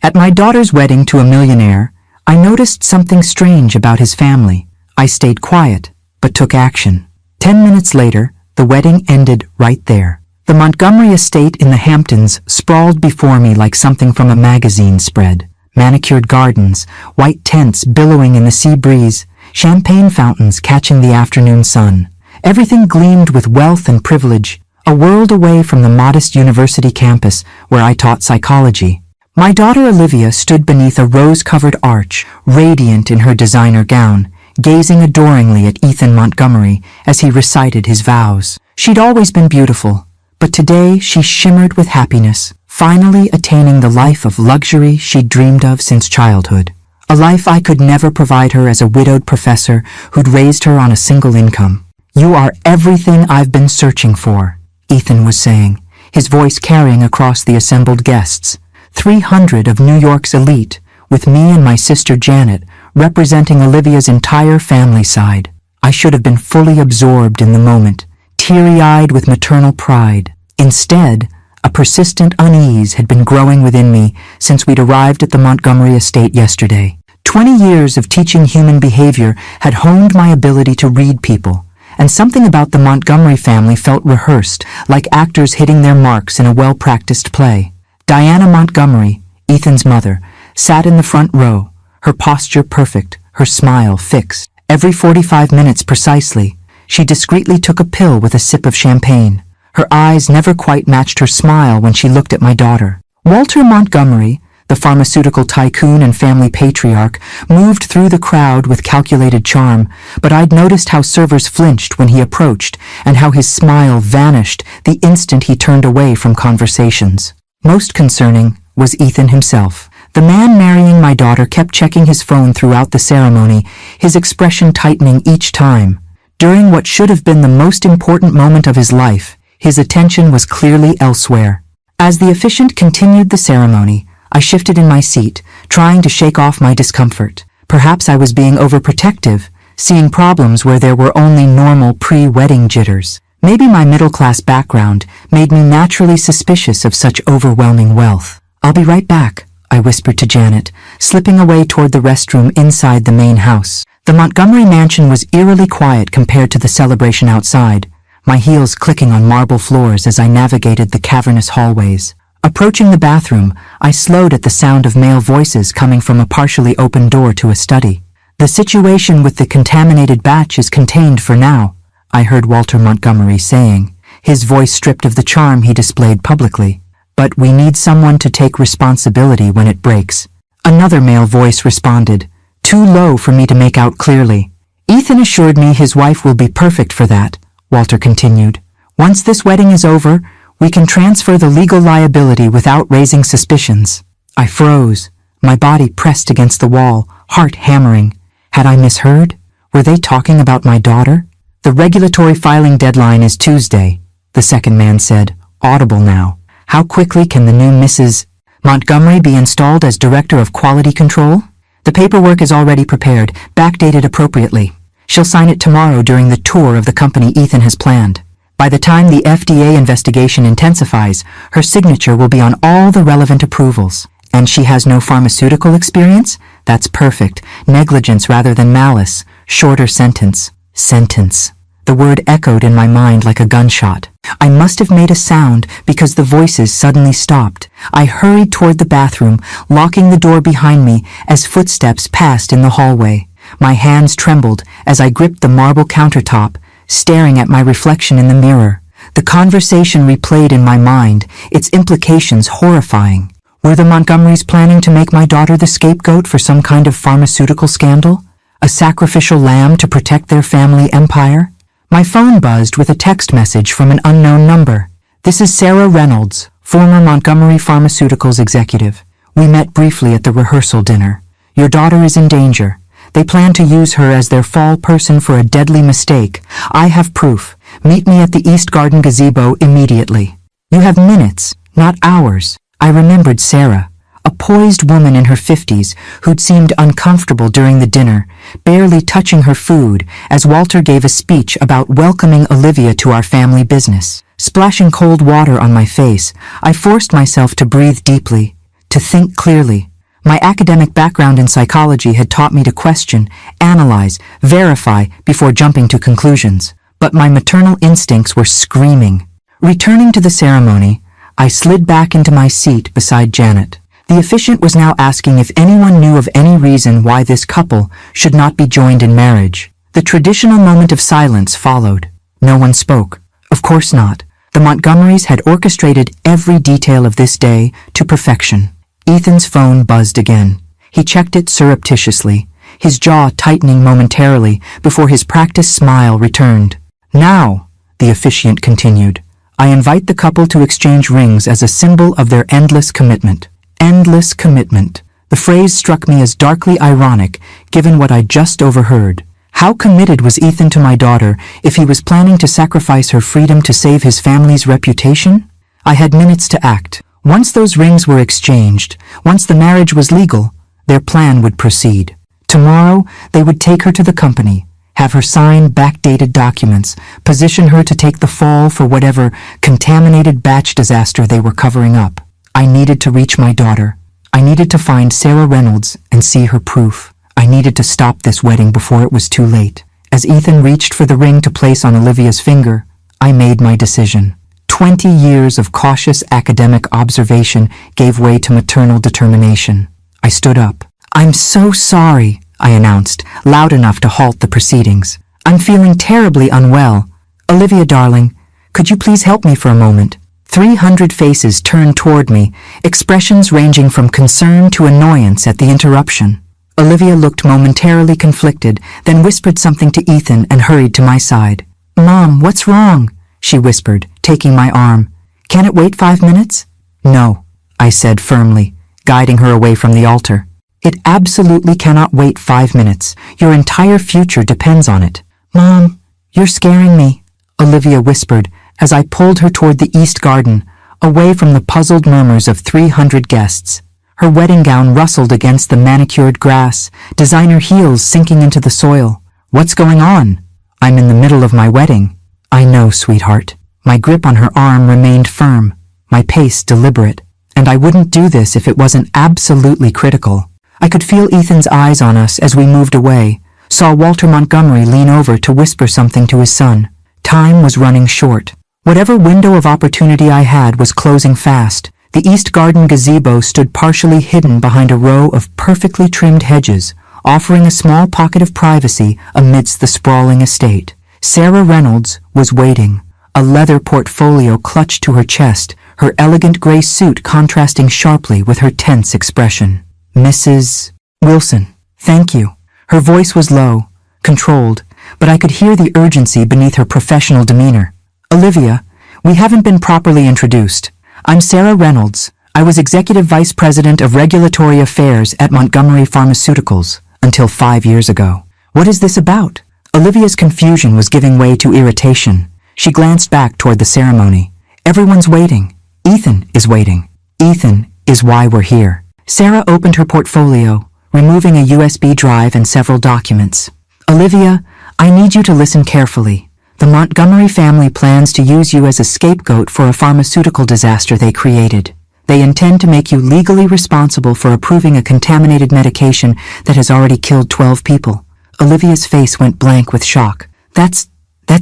At my daughter's wedding to a millionaire, I noticed something strange about his family. I stayed quiet, but took action. 10 minutes later, the wedding ended right there. The Montgomery estate in the Hamptons sprawled before me like something from a magazine spread. Manicured gardens, white tents billowing in the sea breeze, champagne fountains catching the afternoon sun. Everything gleamed with wealth and privilege, a world away from the modest university campus where I taught psychology. My daughter Olivia stood beneath a rose-covered arch, radiant in her designer gown, gazing adoringly at Ethan Montgomery as he recited his vows. She'd always been beautiful, but today she shimmered with happiness, finally attaining the life of luxury she'd dreamed of since childhood. A life I could never provide her as a widowed professor who'd raised her on a single income. "You are everything I've been searching for," Ethan was saying, his voice carrying across the assembled guests. 300 of New York's elite, with me and my sister Janet, representing Olivia's entire family side. I should have been fully absorbed in the moment, teary-eyed with maternal pride. Instead, a persistent unease had been growing within me since we'd arrived at the Montgomery estate yesterday. 20 years of teaching human behavior had honed my ability to read people, and something about the Montgomery family felt rehearsed, like actors hitting their marks in a well-practiced play. Diana Montgomery, Ethan's mother, sat in the front row, her posture perfect, her smile fixed. Every 45 minutes precisely, she discreetly took a pill with a sip of champagne. Her eyes never quite matched her smile when she looked at my daughter. Walter Montgomery, the pharmaceutical tycoon and family patriarch, moved through the crowd with calculated charm, but I'd noticed how servers flinched when he approached and how his smile vanished the instant he turned away from conversations. Most concerning was Ethan himself. The man marrying my daughter kept checking his phone throughout the ceremony, his expression tightening each time. During what should have been the most important moment of his life, his attention was clearly elsewhere. As the officiant continued the ceremony, I shifted in my seat, trying to shake off my discomfort. Perhaps I was being overprotective, seeing problems where there were only normal pre-wedding jitters. Maybe my middle-class background made me naturally suspicious of such overwhelming wealth. "I'll be right back," I whispered to Janet, slipping away toward the restroom inside the main house. The Montgomery mansion was eerily quiet compared to the celebration outside, my heels clicking on marble floors as I navigated the cavernous hallways. Approaching the bathroom, I slowed at the sound of male voices coming from a partially open door to a study. "The situation with the contaminated batch is contained for now," I heard Walter Montgomery saying, his voice stripped of the charm he displayed publicly. "But we need someone to take responsibility when it breaks." Another male voice responded, too low for me to make out clearly. "Ethan assured me his wife will be perfect for that," Walter continued. "Once this wedding is over, we can transfer the legal liability without raising suspicions." I froze, my body pressed against the wall, heart hammering. Had I misheard? Were they talking about my daughter? "The regulatory filing deadline is Tuesday," the second man said, audible now. "How quickly can the new Mrs. Montgomery be installed as Director of Quality Control?" "The paperwork is already prepared, backdated appropriately. She'll sign it tomorrow during the tour of the company Ethan has planned. By the time the FDA investigation intensifies, her signature will be on all the relevant approvals. And she has no pharmaceutical experience? That's perfect. Negligence rather than malice. Shorter sentence. Sentence. The word echoed in my mind like a gunshot. I must have made a sound because the voices suddenly stopped. I hurried toward the bathroom, locking the door behind me as footsteps passed in the hallway. My hands trembled as I gripped the marble countertop, staring at my reflection in the mirror. The conversation replayed in my mind, its implications horrifying. Were the Montgomerys planning to make my daughter the scapegoat for some kind of pharmaceutical scandal? A sacrificial lamb to protect their family empire? My phone buzzed with a text message from an unknown number. "This is Sarah Reynolds, former Montgomery Pharmaceuticals executive. We met briefly at the rehearsal dinner. Your daughter is in danger. They plan to use her as their fall person for a deadly mistake. I have proof. Meet me at the East Garden gazebo immediately." "You have minutes, not hours." I remembered Sarah, a poised woman in her 50s who'd seemed uncomfortable during the dinner, barely touching her food as Walter gave a speech about welcoming Olivia to our family business. Splashing cold water on my face, I forced myself to breathe deeply, to think clearly. My academic background in psychology had taught me to question, analyze, verify before jumping to conclusions. But my maternal instincts were screaming. Returning to the ceremony, I slid back into my seat beside Janet. The officiant was now asking if anyone knew of any reason why this couple should not be joined in marriage. The traditional moment of silence followed. No one spoke. Of course not. The Montgomerys had orchestrated every detail of this day to perfection. Ethan's phone buzzed again. He checked it surreptitiously, his jaw tightening momentarily before his practiced smile returned. Now, the officiant continued, I invite the couple to exchange rings as a symbol of their endless commitment. Endless commitment. The phrase struck me as darkly ironic, given what I just overheard. How committed was Ethan to my daughter if he was planning to sacrifice her freedom to save his family's reputation? I had minutes to act. Once those rings were exchanged, once the marriage was legal, their plan would proceed. Tomorrow, they would take her to the company, have her sign backdated documents, position her to take the fall for whatever contaminated batch disaster they were covering up. I needed to reach my daughter. I needed to find Sarah Reynolds and see her proof. I needed to stop this wedding before it was too late. As Ethan reached for the ring to place on Olivia's finger, I made my decision. 20 years of cautious academic observation gave way to maternal determination. I stood up. I'm so sorry, I announced, loud enough to halt the proceedings. I'm feeling terribly unwell. Olivia, darling, could you please help me for a moment? 300 faces turned toward me, expressions ranging from concern to annoyance at the interruption. Olivia looked momentarily conflicted, then whispered something to Ethan and hurried to my side. Mom, what's wrong? She whispered, taking my arm. Can it wait 5 minutes? No, I said firmly, guiding her away from the altar. It absolutely cannot wait 5 minutes. Your entire future depends on it. Mom, you're scaring me, Olivia whispered as I pulled her toward the east garden, away from the puzzled murmurs of 300 guests. Her wedding gown rustled against the manicured grass, designer heels sinking into the soil. What's going on? I'm in the middle of my wedding. I know, sweetheart. My grip on her arm remained firm, my pace deliberate, and I wouldn't do this if it wasn't absolutely critical. I could feel Ethan's eyes on us as we moved away, saw Walter Montgomery lean over to whisper something to his son. Time was running short. Whatever window of opportunity I had was closing fast. The East Garden gazebo stood partially hidden behind a row of perfectly trimmed hedges, offering a small pocket of privacy amidst the sprawling estate. Sarah Reynolds was waiting, a leather portfolio clutched to her chest, her elegant gray suit contrasting sharply with her tense expression. Mrs. Wilson, thank you. Her voice was low, controlled, but I could hear the urgency beneath her professional demeanor. Olivia, we haven't been properly introduced. I'm Sarah Reynolds. I was Executive Vice President of Regulatory Affairs at Montgomery Pharmaceuticals until 5 years ago. What is this about? Olivia's confusion was giving way to irritation. She glanced back toward the ceremony. Everyone's waiting. Ethan is waiting. Ethan is why we're here. Sarah opened her portfolio, removing a USB drive and several documents. Olivia, I need you to listen carefully. The Montgomery family plans to use you as a scapegoat for a pharmaceutical disaster they created. They intend to make you legally responsible for approving a contaminated medication that has already killed 12 people. Olivia's face went blank with shock. That's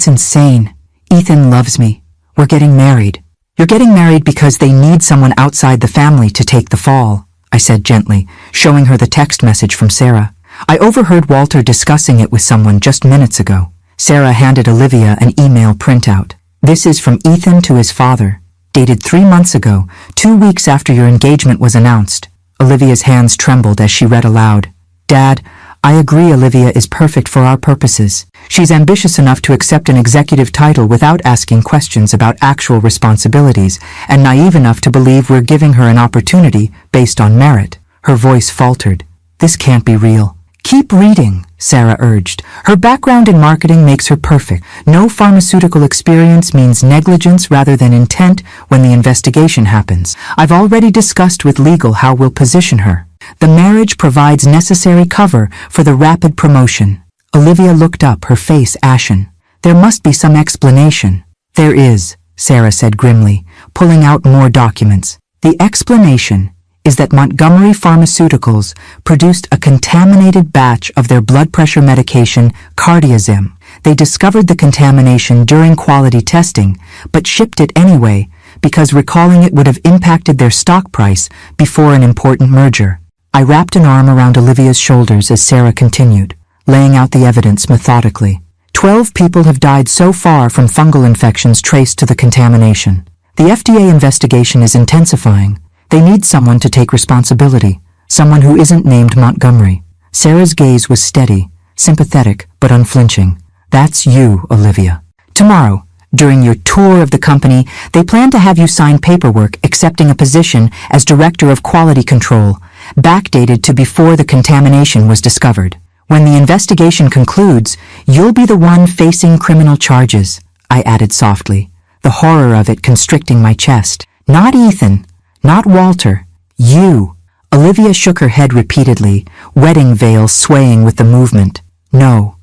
insane. Ethan loves me. We're getting married. You're getting married because they need someone outside the family to take the fall, I said gently, showing her the text message from Sarah. I overheard Walter discussing it with someone just minutes ago. Sarah handed Olivia an email printout. This is from Ethan to his father, dated 3 months ago, 2 weeks after your engagement was announced. Olivia's hands trembled as she read aloud. Dad, I agree Olivia is perfect for our purposes. She's ambitious enough to accept an executive title without asking questions about actual responsibilities, and naive enough to believe we're giving her an opportunity based on merit. Her voice faltered. This can't be real. Keep reading, Sarah urged. Her background in marketing makes her perfect. No pharmaceutical experience means negligence rather than intent when the investigation happens. I've already discussed with legal how we'll position her. The marriage provides necessary cover for the rapid promotion. Olivia looked up, her face ashen. There must be some explanation. There is, Sarah said grimly, pulling out more documents. The explanation is that Montgomery Pharmaceuticals produced a contaminated batch of their blood pressure medication, Cardiazem. They discovered the contamination during quality testing, but shipped it anyway because recalling it would have impacted their stock price before an important merger. I wrapped an arm around Olivia's shoulders as Sarah continued, laying out the evidence methodically. 12 people have died so far from fungal infections traced to the contamination. The FDA investigation is intensifying. They need someone to take responsibility, someone who isn't named Montgomery. Sarah's gaze was steady, sympathetic, but unflinching. That's you, Olivia. Tomorrow, during your tour of the company, they plan to have you sign paperwork accepting a position as Director of Quality Control, backdated to before the contamination was discovered. When the investigation concludes, you'll be the one facing criminal charges, I added softly, the horror of it constricting my chest. Not Ethan, not Walter, you. Olivia shook her head repeatedly, wedding veil swaying with the movement. No,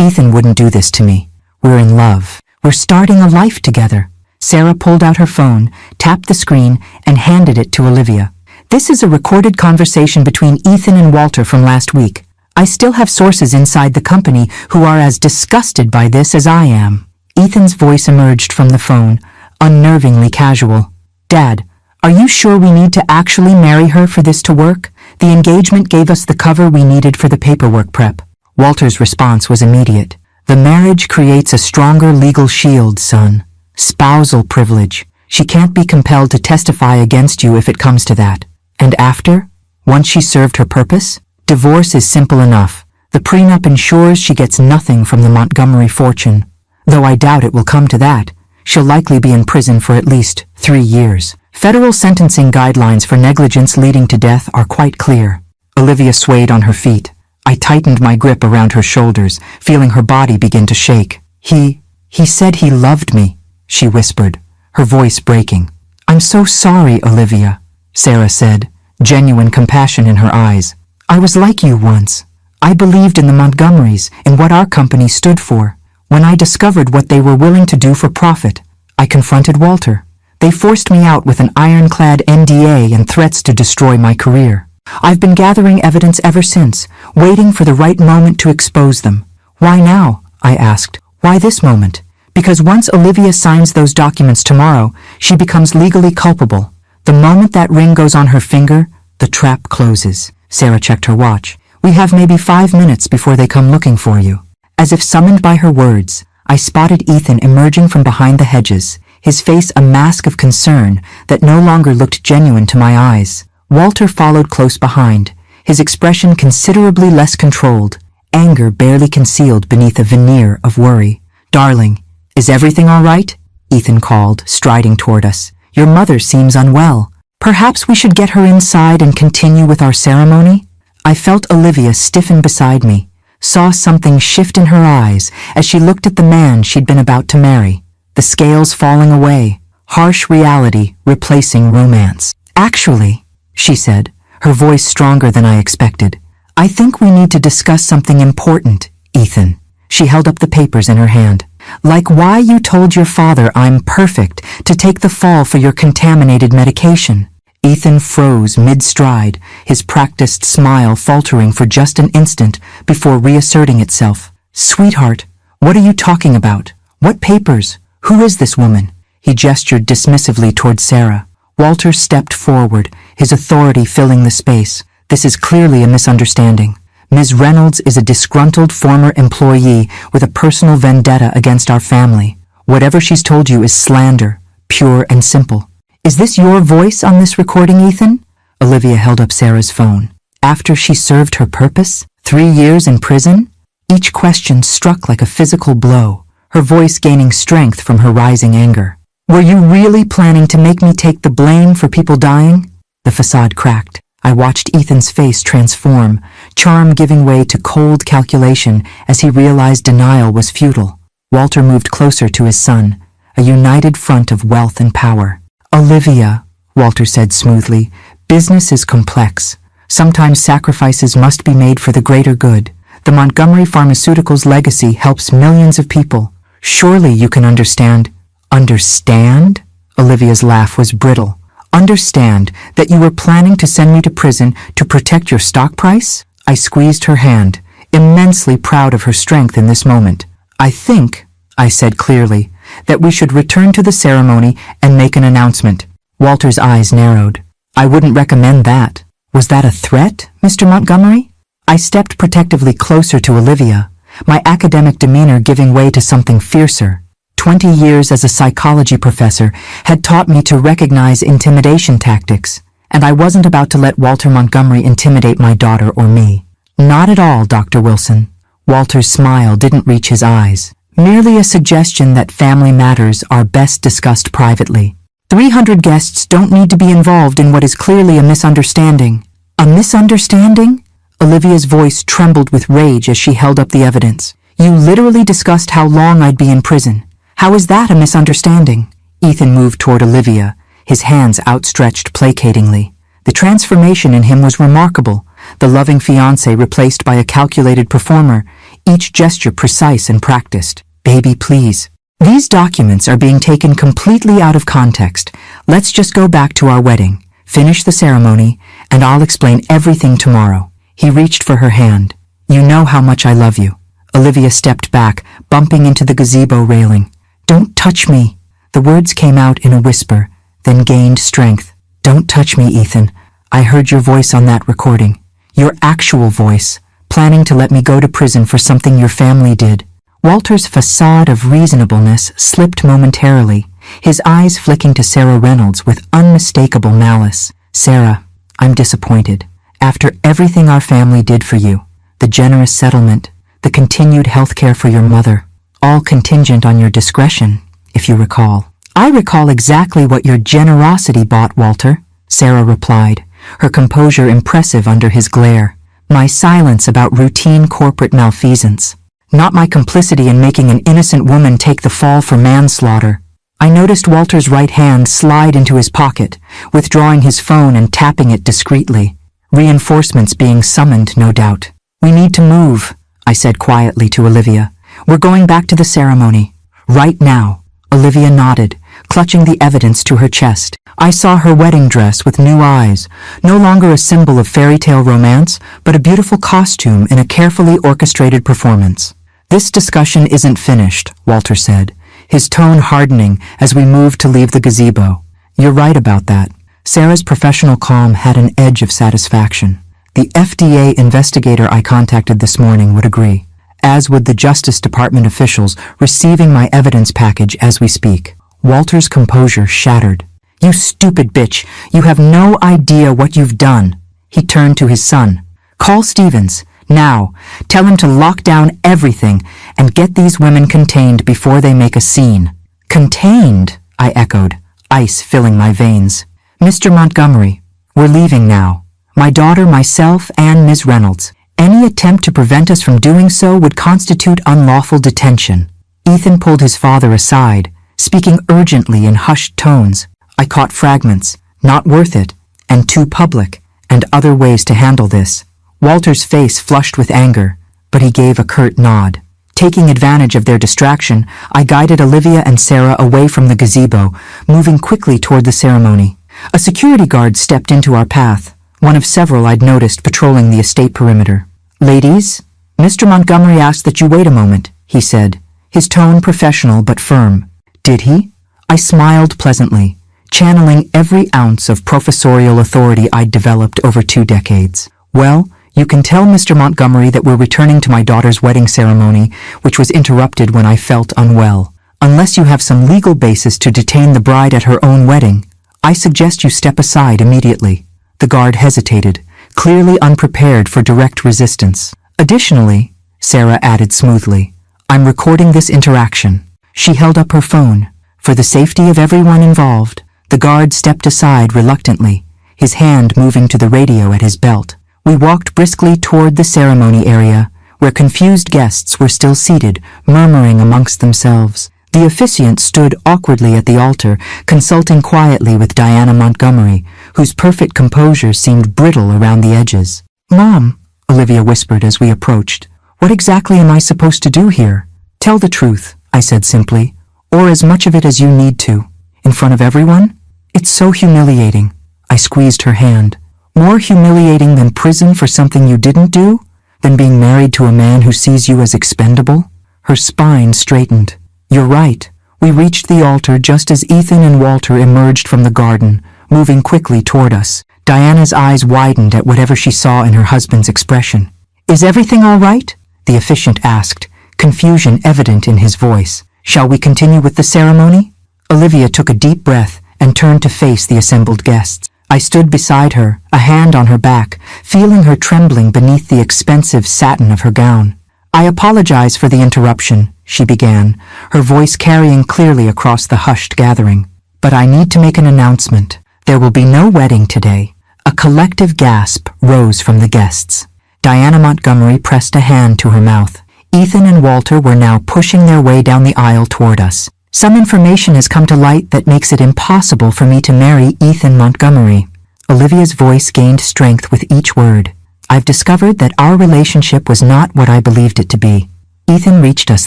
Ethan wouldn't do this to me. We're in love. We're starting a life together. Sarah pulled out her phone, tapped the screen, and handed it to Olivia. This is a recorded conversation between Ethan and Walter from last week. I still have sources inside the company who are as disgusted by this as I am. Ethan's voice emerged from the phone, unnervingly casual. Dad, are you sure we need to actually marry her for this to work? The engagement gave us the cover we needed for the paperwork prep. Walter's response was immediate. The marriage creates a stronger legal shield, son. Spousal privilege. She can't be compelled to testify against you if it comes to that. And after? Once she's served her purpose? Divorce is simple enough. The prenup ensures she gets nothing from the Montgomery fortune. Though I doubt it will come to that. She'll likely be in prison for at least 3 years. Federal sentencing guidelines for negligence leading to death are quite clear. Olivia swayed on her feet. I tightened my grip around her shoulders, feeling her body begin to shake. He said he loved me, she whispered, her voice breaking. I'm so sorry, Olivia, Sarah said, genuine compassion in her eyes. I was like you once. I believed in the Montgomerys, in what our company stood for. When I discovered what they were willing to do for profit, I confronted Walter. They forced me out with an ironclad NDA and threats to destroy my career. I've been gathering evidence ever since, waiting for the right moment to expose them. Why now? I asked. Why this moment? Because once Olivia signs those documents tomorrow, she becomes legally culpable. The moment that ring goes on her finger, the trap closes. Sarah checked her watch. We have maybe 5 minutes before they come looking for you. As if summoned by her words, I spotted Ethan emerging from behind the hedges, his face a mask of concern that no longer looked genuine to my eyes. Walter followed close behind, his expression considerably less controlled, anger barely concealed beneath a veneer of worry. Darling, is everything all right? Ethan called, striding toward us. Your mother seems unwell. Perhaps we should get her inside and continue with our ceremony? I felt Olivia stiffen beside me, saw something shift in her eyes as she looked at the man she'd been about to marry, the scales falling away, harsh reality replacing romance. Actually, she said, her voice stronger than I expected, I think we need to discuss something important, Ethan. She held up the papers in her hand. Like why you told your father I'm perfect to take the fall for your contaminated medication. Ethan froze mid-stride, his practiced smile faltering for just an instant before reasserting itself. Sweetheart, what are you talking about? What papers? Who is this woman? He gestured dismissively toward Sarah. Walter stepped forward, his authority filling the space. This is clearly a misunderstanding. Ms. Reynolds is a disgruntled former employee with a personal vendetta against our family. Whatever she's told you is slander, pure and simple. Is this your voice on this recording, Ethan? Olivia held up Sarah's phone. After she served her purpose? 3 years in prison? Each question struck like a physical blow, her voice gaining strength from her rising anger. Were you really planning to make me take the blame for people dying? The facade cracked. I watched Ethan's face transform, charm giving way to cold calculation as he realized denial was futile. Walter moved closer to his son, a united front of wealth and power. Olivia, Walter said smoothly, business is complex. Sometimes sacrifices must be made for the greater good. The Montgomery Pharmaceuticals legacy helps millions of people. Surely you can understand. Understand? Olivia's laugh was brittle. Understand that you were planning to send me to prison to protect your stock price? I squeezed her hand, immensely proud of her strength in this moment. I think, I said clearly, that we should return to the ceremony and make an announcement. Walter's eyes narrowed. I wouldn't recommend that. Was that a threat, Mr. Montgomery? I stepped protectively closer to Olivia, my academic demeanor giving way to something fiercer. 20 years as a psychology professor had taught me to recognize intimidation tactics, and I wasn't about to let Walter Montgomery intimidate my daughter or me. Not at all, Dr. Wilson. Walter's smile didn't reach his eyes. Merely a suggestion that family matters are best discussed privately. 300 guests don't need to be involved in what is clearly a misunderstanding. A misunderstanding? Olivia's voice trembled with rage as she held up the evidence. You literally discussed how long I'd be in prison. How is that a misunderstanding? Ethan moved toward Olivia, his hands outstretched placatingly. The transformation in him was remarkable, the loving fiancé replaced by a calculated performer, each gesture precise and practiced. Baby, please. These documents are being taken completely out of context. Let's just go back to our wedding, finish the ceremony, and I'll explain everything tomorrow. He reached for her hand. You know how much I love you. Olivia stepped back, bumping into the gazebo railing. Don't touch me. The words came out in a whisper, then gained strength. Don't touch me, Ethan. I heard your voice on that recording. Your actual voice, planning to let me go to prison for something your family did. Walter's facade of reasonableness slipped momentarily, his eyes flicking to Sarah Reynolds with unmistakable malice. Sarah, I'm disappointed. After everything our family did for you, the generous settlement, the continued health care for your mother, all contingent on your discretion, if you recall. I recall exactly what your generosity bought, Walter, Sarah replied, her composure impressive under his glare. My silence about routine corporate malfeasance, not my complicity in making an innocent woman take the fall for manslaughter. I noticed Walter's right hand slide into his pocket, withdrawing his phone and tapping it discreetly. Reinforcements being summoned, no doubt. We need to move, I said quietly to Olivia. We're going back to the ceremony. Right now. Olivia nodded, clutching the evidence to her chest. I saw her wedding dress with new eyes, no longer a symbol of fairy tale romance, but a beautiful costume in a carefully orchestrated performance. This discussion isn't finished, Walter said, his tone hardening as we moved to leave the gazebo. You're right about that. Sarah's professional calm had an edge of satisfaction. The FDA investigator I contacted this morning would agree, as would the Justice Department officials receiving my evidence package as we speak. Walter's composure shattered. You stupid bitch, you have no idea what you've done. He turned to his son. Call Stevens, now. Tell him to lock down everything and get these women contained before they make a scene. Contained, I echoed, ice filling my veins. Mr. Montgomery, we're leaving now. My daughter, myself, and Ms. Reynolds. Any attempt to prevent us from doing so would constitute unlawful detention. Ethan pulled his father aside, speaking urgently in hushed tones. I caught fragments, not worth it, and too public, and other ways to handle this. Walter's face flushed with anger, but he gave a curt nod. Taking advantage of their distraction, I guided Olivia and Sarah away from the gazebo, moving quickly toward the ceremony. A security guard stepped into our path, one of several I'd noticed patrolling the estate perimeter. Ladies, Mr. Montgomery asked that you wait a moment, he said, his tone professional but firm. Did he? I smiled pleasantly, channeling every ounce of professorial authority I'd developed over 2 decades. Well, you can tell Mr. Montgomery that we're returning to my daughter's wedding ceremony, which was interrupted when I felt unwell. Unless you have some legal basis to detain the bride at her own wedding, I suggest you step aside immediately. The guard hesitated, clearly unprepared for direct resistance. Additionally, Sarah added smoothly, I'm recording this interaction. She held up her phone. For the safety of everyone involved, the guard stepped aside reluctantly, his hand moving to the radio at his belt. We walked briskly toward the ceremony area, where confused guests were still seated, murmuring amongst themselves. The officiant stood awkwardly at the altar, consulting quietly with Diana Montgomery, whose perfect composure seemed brittle around the edges. Mom, Olivia whispered as we approached, what exactly am I supposed to do here? Tell the truth, I said simply, or as much of it as you need to. In front of everyone? It's so humiliating. I squeezed her hand. More humiliating than prison for something you didn't do? Than being married to a man who sees you as expendable? Her spine straightened. You're right. We reached the altar just as Ethan and Walter emerged from the garden, moving quickly toward us. Diana's eyes widened at whatever she saw in her husband's expression. Is everything all right? The officiant asked, confusion evident in his voice. Shall we continue with the ceremony? Olivia took a deep breath and turned to face the assembled guests. I stood beside her, a hand on her back, feeling her trembling beneath the expensive satin of her gown. I apologize for the interruption, she began, her voice carrying clearly across the hushed gathering. But I need to make an announcement. There will be no wedding today. A collective gasp rose from the guests. Diana Montgomery pressed a hand to her mouth. Ethan and Walter were now pushing their way down the aisle toward us. Some information has come to light that makes it impossible for me to marry Ethan Montgomery. Olivia's voice gained strength with each word. I've discovered that our relationship was not what I believed it to be. Ethan reached us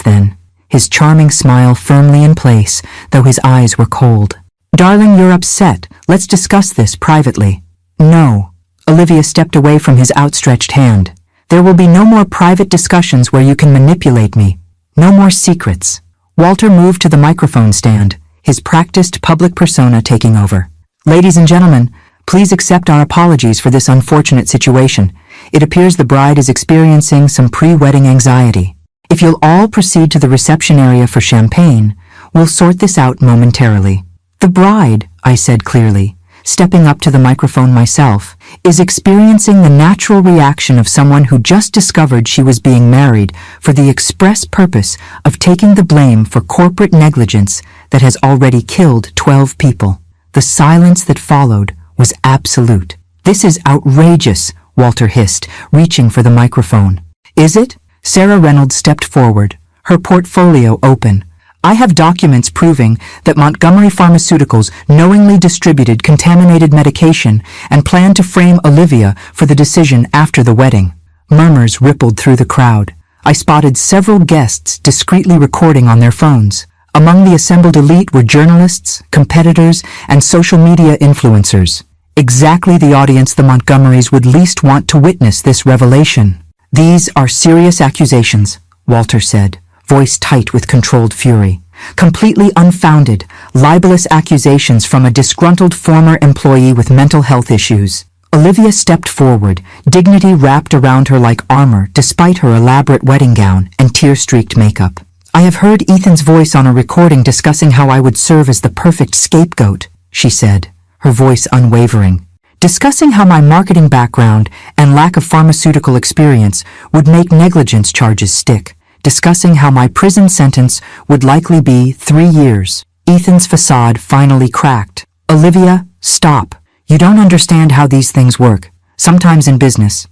then, his charming smile firmly in place, though his eyes were cold. Darling, you're upset. Let's discuss this privately. No. Olivia stepped away from his outstretched hand. There will be no more private discussions where you can manipulate me. No more secrets. Walter moved to the microphone stand, his practiced public persona taking over. Ladies and gentlemen, please accept our apologies for this unfortunate situation. It appears the bride is experiencing some pre-wedding anxiety. If you'll all proceed to the reception area for champagne, we'll sort this out momentarily. The bride, I said clearly, stepping up to the microphone myself, is experiencing the natural reaction of someone who just discovered she was being married for the express purpose of taking the blame for corporate negligence that has already killed 12 people. The silence that followed was absolute. This is outrageous, Walter hissed, reaching for the microphone. Is it? Sarah Reynolds stepped forward, her portfolio open. I have documents proving that Montgomery Pharmaceuticals knowingly distributed contaminated medication and planned to frame Olivia for the decision after the wedding. Murmurs rippled through the crowd. I spotted several guests discreetly recording on their phones. Among the assembled elite were journalists, competitors, and social media influencers. Exactly the audience the Montgomerys would least want to witness this revelation. These are serious accusations, Walter said, voice tight with controlled fury. Completely unfounded, libelous accusations from a disgruntled former employee with mental health issues. Olivia stepped forward, dignity wrapped around her like armor despite her elaborate wedding gown and tear-streaked makeup. I have heard Ethan's voice on a recording discussing how I would serve as the perfect scapegoat, she said, her voice unwavering. Discussing how my marketing background and lack of pharmaceutical experience would make negligence charges stick. Discussing how my prison sentence would likely be 3 years. Ethan's facade finally cracked. Olivia, stop. You don't understand how these things work. Sometimes in business,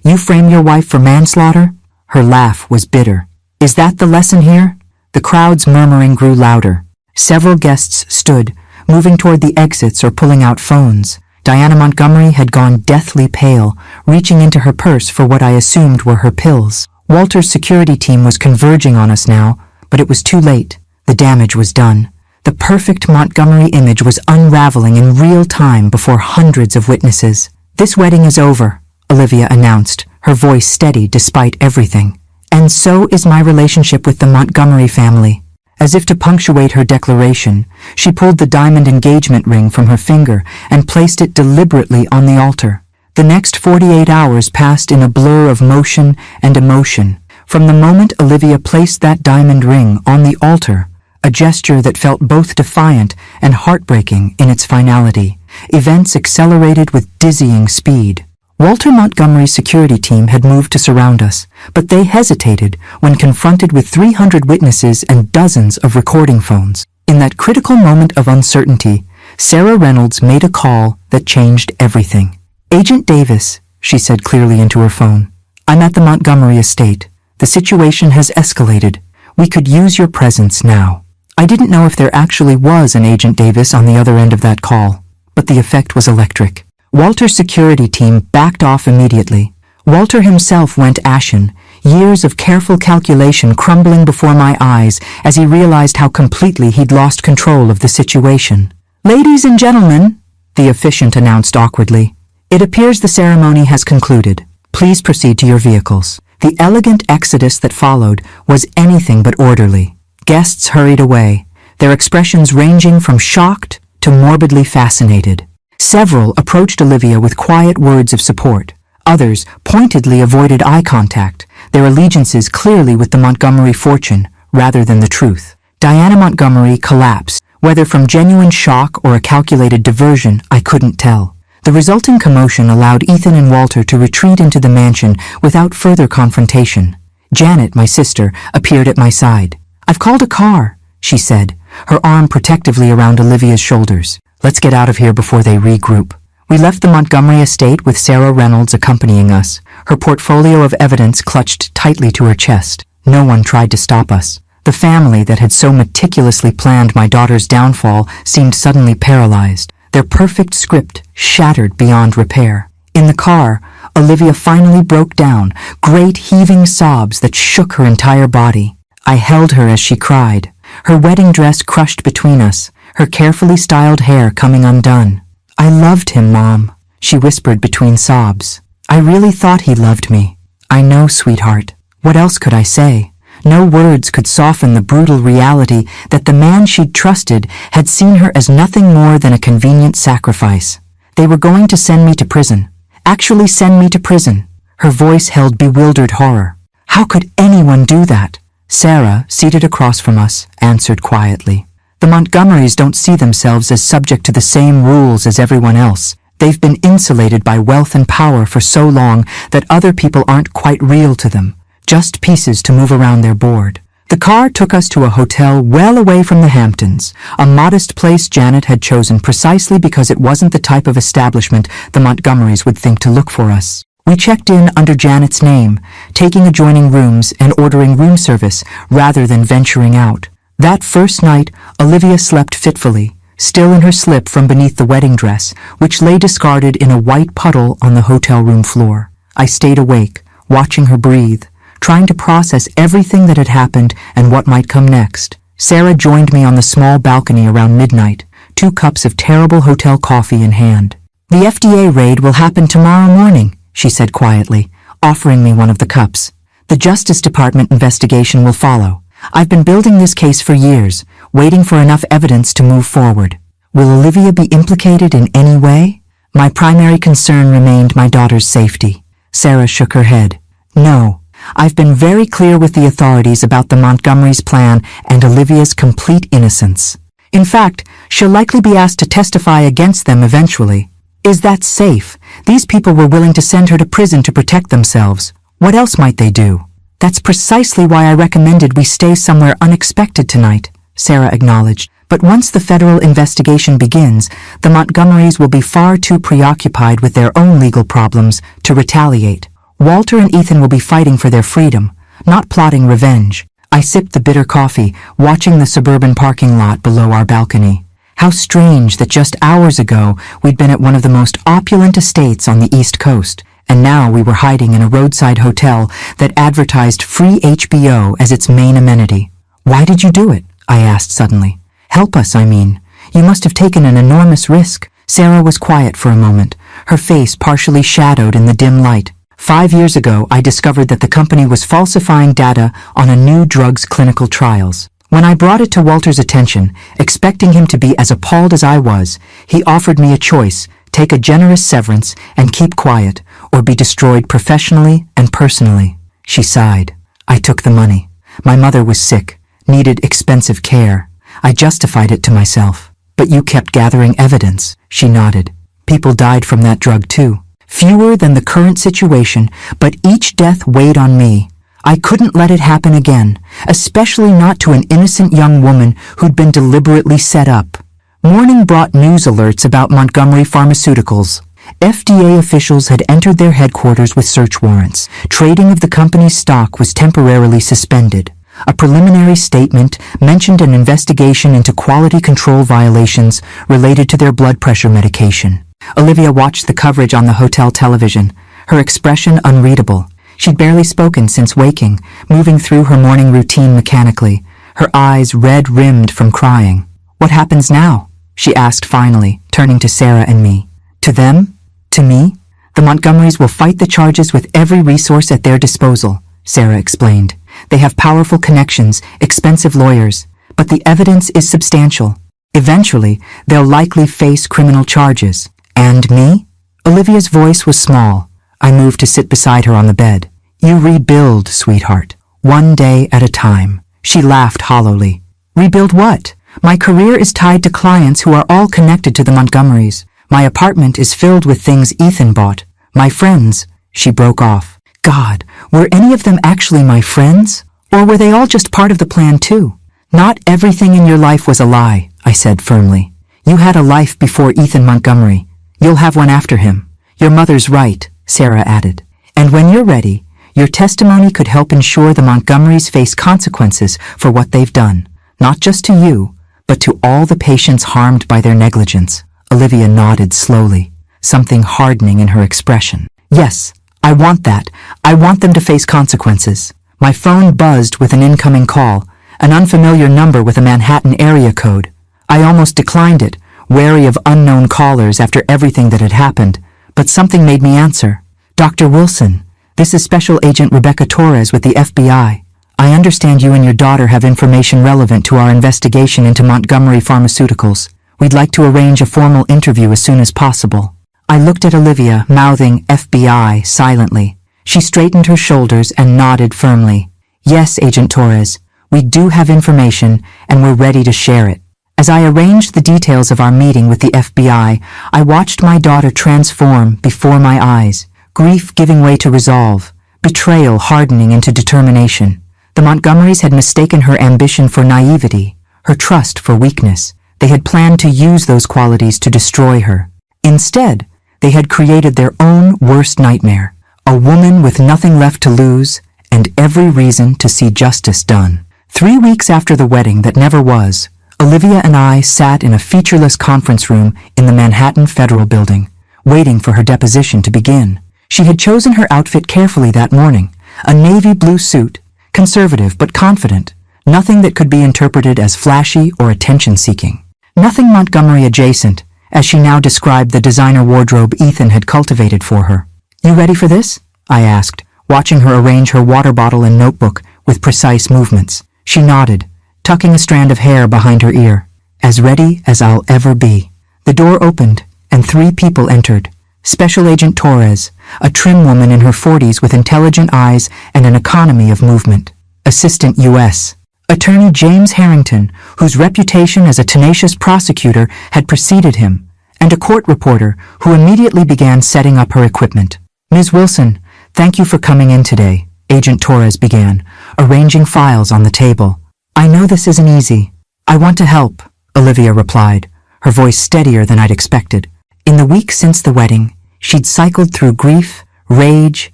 you frame your wife for manslaughter? Her laugh was bitter. Is that the lesson here? The crowd's murmuring grew louder. Several guests stood, moving toward the exits or pulling out phones. Diana Montgomery had gone deathly pale, reaching into her purse for what I assumed were her pills. Walter's security team was converging on us now, but it was too late. The damage was done. The perfect Montgomery image was unraveling in real time before hundreds of witnesses. This wedding is over, Olivia announced, her voice steady despite everything. And so is my relationship with the Montgomery family. As if to punctuate her declaration, she pulled the diamond engagement ring from her finger and placed it deliberately on the altar. The next 48 hours passed in a blur of motion and emotion. From the moment Olivia placed that diamond ring on the altar, a gesture that felt both defiant and heartbreaking in its finality, events accelerated with dizzying speed. Walter Montgomery's security team had moved to surround us, but they hesitated when confronted with 300 witnesses and dozens of recording phones. In that critical moment of uncertainty, Sarah Reynolds made a call that changed everything. Agent Davis, she said clearly into her phone. I'm at the Montgomery estate. The situation has escalated. We could use your presence now. I didn't know if there actually was an Agent Davis on the other end of that call, but the effect was electric. Walter's security team backed off immediately. Walter himself went ashen, years of careful calculation crumbling before my eyes as he realized how completely he'd lost control of the situation. Ladies and gentlemen, the officiant announced awkwardly, it appears the ceremony has concluded. Please proceed to your vehicles. The elegant exodus that followed was anything but orderly. Guests hurried away, their expressions ranging from shocked to morbidly fascinated. Several approached Olivia with quiet words of support. Others pointedly avoided eye contact, their allegiances clearly with the Montgomery fortune rather than the truth. Diana Montgomery collapsed, whether from genuine shock or a calculated diversion, I couldn't tell. The resulting commotion allowed Ethan and Walter to retreat into the mansion without further confrontation. Janet, my sister, appeared at my side. I've called a car, she said, her arm protectively around Olivia's shoulders. Let's get out of here before they regroup. We left the Montgomery estate with Sarah Reynolds accompanying us, her portfolio of evidence clutched tightly to her chest. No one tried to stop us. The family that had so meticulously planned my daughter's downfall seemed suddenly paralyzed, their perfect script shattered beyond repair. In the car, Olivia finally broke down, great heaving sobs that shook her entire body. I held her as she cried, her wedding dress crushed between us, her carefully styled hair coming undone. I loved him, Mom, she whispered between sobs. I really thought he loved me. I know, sweetheart. What else could I say? No words could soften the brutal reality that the man she'd trusted had seen her as nothing more than a convenient sacrifice. They were going to send me to prison. Actually send me to prison. Her voice held bewildered horror. How could anyone do that? Sarah, seated across from us, answered quietly. The Montgomerys don't see themselves as subject to the same rules as everyone else. They've been insulated by wealth and power for so long that other people aren't quite real to them. Just pieces to move around their board. The car took us to a hotel well away from the Hamptons, a modest place Janet had chosen precisely because it wasn't the type of establishment the Montgomerys would think to look for us. We checked in under Janet's name, taking adjoining rooms and ordering room service rather than venturing out. That first night, Olivia slept fitfully, still in her slip from beneath the wedding dress, which lay discarded in a white puddle on the hotel room floor. I stayed awake, watching her breathe, trying to process everything that had happened and what might come next. Sarah joined me on the small balcony around midnight, 2 cups of terrible hotel coffee in hand. The FDA raid will happen tomorrow morning, she said quietly, offering me one of the cups. The Justice Department investigation will follow. I've been building this case for years, waiting for enough evidence to move forward. Will Olivia be implicated in any way? My primary concern remained my daughter's safety. Sarah shook her head. No. I've been very clear with the authorities about the Montgomerys' plan and Olivia's complete innocence. In fact, she'll likely be asked to testify against them eventually. Is that safe? These people were willing to send her to prison to protect themselves. What else might they do? That's precisely why I recommended we stay somewhere unexpected tonight, Sarah acknowledged. But once the federal investigation begins, the Montgomerys will be far too preoccupied with their own legal problems to retaliate. Walter and Ethan will be fighting for their freedom, not plotting revenge. I sipped the bitter coffee, watching the suburban parking lot below our balcony. How strange that just hours ago we'd been at one of the most opulent estates on the East Coast, and now we were hiding in a roadside hotel that advertised free HBO as its main amenity. Why did you do it? I asked suddenly. Help us, I mean. You must have taken an enormous risk. Sarah was quiet for a moment, her face partially shadowed in the dim light. 5 years ago, I discovered that the company was falsifying data on a new drug's clinical trials. When I brought it to Walter's attention, expecting him to be as appalled as I was, he offered me a choice: take a generous severance and keep quiet, or be destroyed professionally and personally. She sighed. I took the money. My mother was sick, needed expensive care. I justified it to myself. But you kept gathering evidence, she nodded. People died from that drug too. Fewer than the current situation, but each death weighed on me. I couldn't let it happen again, especially not to an innocent young woman who'd been deliberately set up. Morning brought news alerts about Montgomery Pharmaceuticals. FDA officials had entered their headquarters with search warrants. Trading of the company's stock was temporarily suspended. A preliminary statement mentioned an investigation into quality control violations related to their blood pressure medication. Olivia watched the coverage on the hotel television, her expression unreadable. She'd barely spoken since waking, moving through her morning routine mechanically, her eyes red-rimmed from crying. What happens now? she asked finally, turning to Sarah and me. To them? To me? The Montgomerys will fight the charges with every resource at their disposal, Sarah explained. They have powerful connections, expensive lawyers, but the evidence is substantial. Eventually, they'll likely face criminal charges. And me? Olivia's voice was small. I moved to sit beside her on the bed. You rebuild, sweetheart. One day at a time. She laughed hollowly. Rebuild what? My career is tied to clients who are all connected to the Montgomerys. My apartment is filled with things Ethan bought. My friends. She broke off. God, were any of them actually my friends? Or were they all just part of the plan too? Not everything in your life was a lie, I said firmly. You had a life before Ethan Montgomery. You'll have one after him. Your mother's right, Sarah added. And when you're ready, your testimony could help ensure the Montgomerys face consequences for what they've done. Not just to you, but to all the patients harmed by their negligence. Olivia nodded slowly, something hardening in her expression. Yes, I want that. I want them to face consequences. My phone buzzed with an incoming call, an unfamiliar number with a Manhattan area code. I almost declined it, wary of unknown callers after everything that had happened, but something made me answer. Dr. Wilson, this is Special Agent Rebecca Torres with the FBI. I understand you and your daughter have information relevant to our investigation into Montgomery Pharmaceuticals. We'd like to arrange a formal interview as soon as possible. I looked at Olivia, mouthing FBI silently. She straightened her shoulders and nodded firmly. Yes, Agent Torres, we do have information and we're ready to share it. As I arranged the details of our meeting with the FBI, I watched my daughter transform before my eyes, grief giving way to resolve, betrayal hardening into determination. The Montgomerys had mistaken her ambition for naivety, her trust for weakness. They had planned to use those qualities to destroy her. Instead, they had created their own worst nightmare, a woman with nothing left to lose and every reason to see justice done. 3 weeks after the wedding that never was, Olivia and I sat in a featureless conference room in the Manhattan Federal Building, waiting for her deposition to begin. She had chosen her outfit carefully that morning, a navy blue suit, conservative but confident, nothing that could be interpreted as flashy or attention-seeking. Nothing Montgomery adjacent, as she now described the designer wardrobe Ethan had cultivated for her. You ready for this? I asked, watching her arrange her water bottle and notebook with precise movements. She nodded, tucking a strand of hair behind her ear. As ready as I'll ever be. The door opened, and 3 people entered. Special Agent Torres, a trim woman in her 40s with intelligent eyes and an economy of movement. Assistant U.S. Attorney James Harrington, whose reputation as a tenacious prosecutor had preceded him, and a court reporter who immediately began setting up her equipment. Ms. Wilson, thank you for coming in today, Agent Torres began, arranging files on the table. I know this isn't easy. I want to help, Olivia replied, her voice steadier than I'd expected. In the week since the wedding, she'd cycled through grief, rage,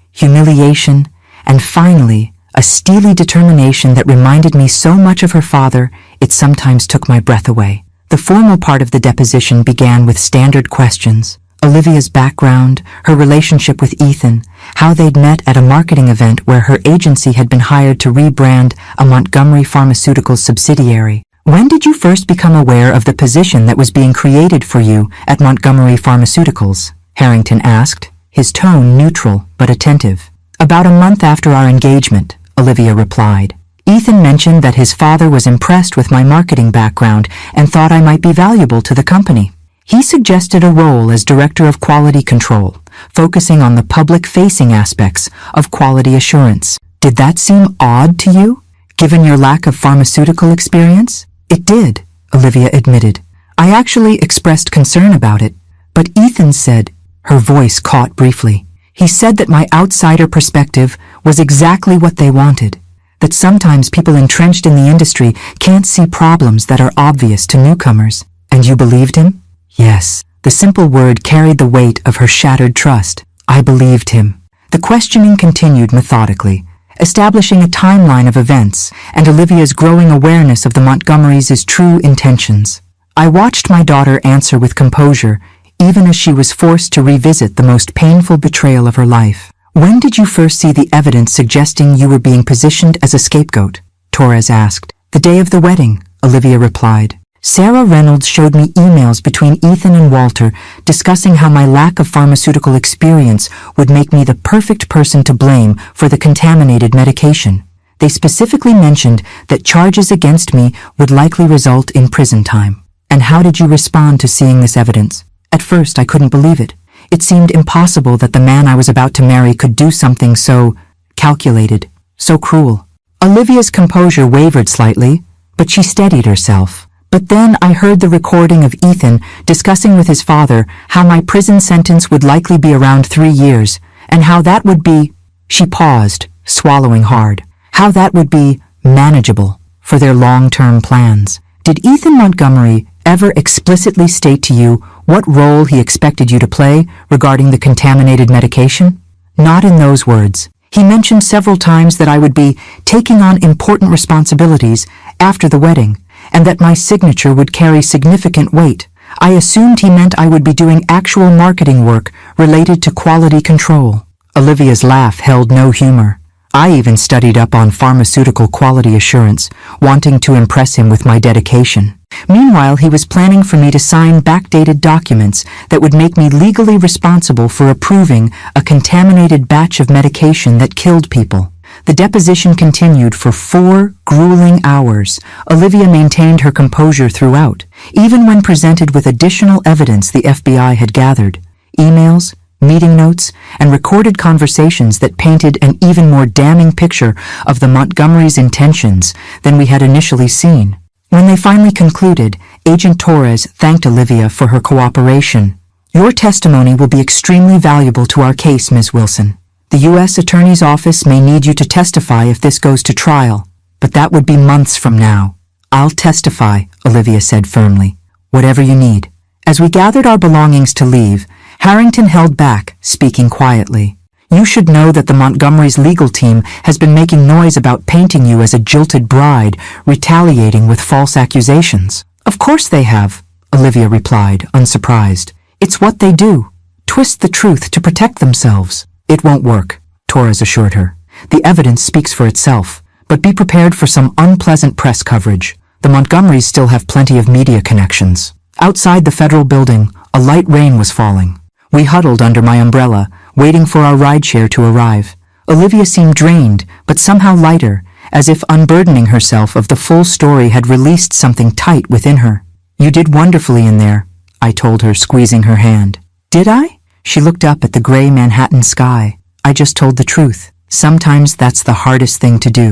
humiliation, and finally, a steely determination that reminded me so much of her father, it sometimes took my breath away. The formal part of the deposition began with standard questions. Olivia's background, her relationship with Ethan, how they'd met at a marketing event where her agency had been hired to rebrand a Montgomery Pharmaceuticals subsidiary. When did you first become aware of the position that was being created for you at Montgomery Pharmaceuticals? Harrington asked, his tone neutral but attentive. About a month after our engagement, Olivia replied. Ethan mentioned that his father was impressed with my marketing background and thought I might be valuable to the company. He suggested a role as Director of Quality Control, focusing on the public-facing aspects of quality assurance. Did that seem odd to you, given your lack of pharmaceutical experience? It did, Olivia admitted. I actually expressed concern about it, but Ethan said, her voice caught briefly. He said that my outsider perspective was exactly what they wanted, that sometimes people entrenched in the industry can't see problems that are obvious to newcomers. And you believed him? Yes. The simple word carried the weight of her shattered trust. I believed him. The questioning continued methodically, establishing a timeline of events and Olivia's growing awareness of the Montgomerys' true intentions. I watched my daughter answer with composure, even as she was forced to revisit the most painful betrayal of her life. When did you first see the evidence suggesting you were being positioned as a scapegoat? Torres asked. The day of the wedding, Olivia replied. Sarah Reynolds showed me emails between Ethan and Walter discussing how my lack of pharmaceutical experience would make me the perfect person to blame for the contaminated medication. They specifically mentioned that charges against me would likely result in prison time. And how did you respond to seeing this evidence? At first, I couldn't believe it. It seemed impossible that the man I was about to marry could do something so calculated, so cruel. Olivia's composure wavered slightly, but she steadied herself. But then I heard the recording of Ethan discussing with his father how my prison sentence would likely be around 3 years, and how that would be, she paused, swallowing hard, how that would be manageable for their long-term plans. Did Ethan Montgomery ever explicitly state to you what role he expected you to play regarding the contaminated medication? Not in those words. He mentioned several times that I would be taking on important responsibilities after the wedding, and that my signature would carry significant weight. I assumed he meant I would be doing actual marketing work related to quality control. Olivia's laugh held no humor. I even studied up on pharmaceutical quality assurance, wanting to impress him with my dedication. Meanwhile, he was planning for me to sign backdated documents that would make me legally responsible for approving a contaminated batch of medication that killed people. The deposition continued for 4 grueling hours. Olivia maintained her composure throughout, even when presented with additional evidence the FBI had gathered. Emails, meeting notes, and recorded conversations that painted an even more damning picture of the Montgomerys' intentions than we had initially seen. When they finally concluded, Agent Torres thanked Olivia for her cooperation. "Your testimony will be extremely valuable to our case, Ms. Wilson. The U.S. Attorney's Office may need you to testify if this goes to trial, but that would be months from now." "I'll testify," Olivia said firmly. "Whatever you need." As we gathered our belongings to leave, Harrington held back, speaking quietly. "You should know that the Montgomerys' legal team has been making noise about painting you as a jilted bride, retaliating with false accusations." "Of course they have," Olivia replied, unsurprised. "It's what they do. Twist the truth to protect themselves." "It won't work," Torres assured her. "The evidence speaks for itself, but be prepared for some unpleasant press coverage. The Montgomerys still have plenty of media connections." Outside the federal building, a light rain was falling. We huddled under my umbrella, waiting for our rideshare to arrive. Olivia seemed drained, but somehow lighter, as if unburdening herself of the full story had released something tight within her. "You did wonderfully in there," I told her, squeezing her hand. "Did I?" She looked up at the gray Manhattan sky. "I just told the truth. Sometimes that's the hardest thing to do."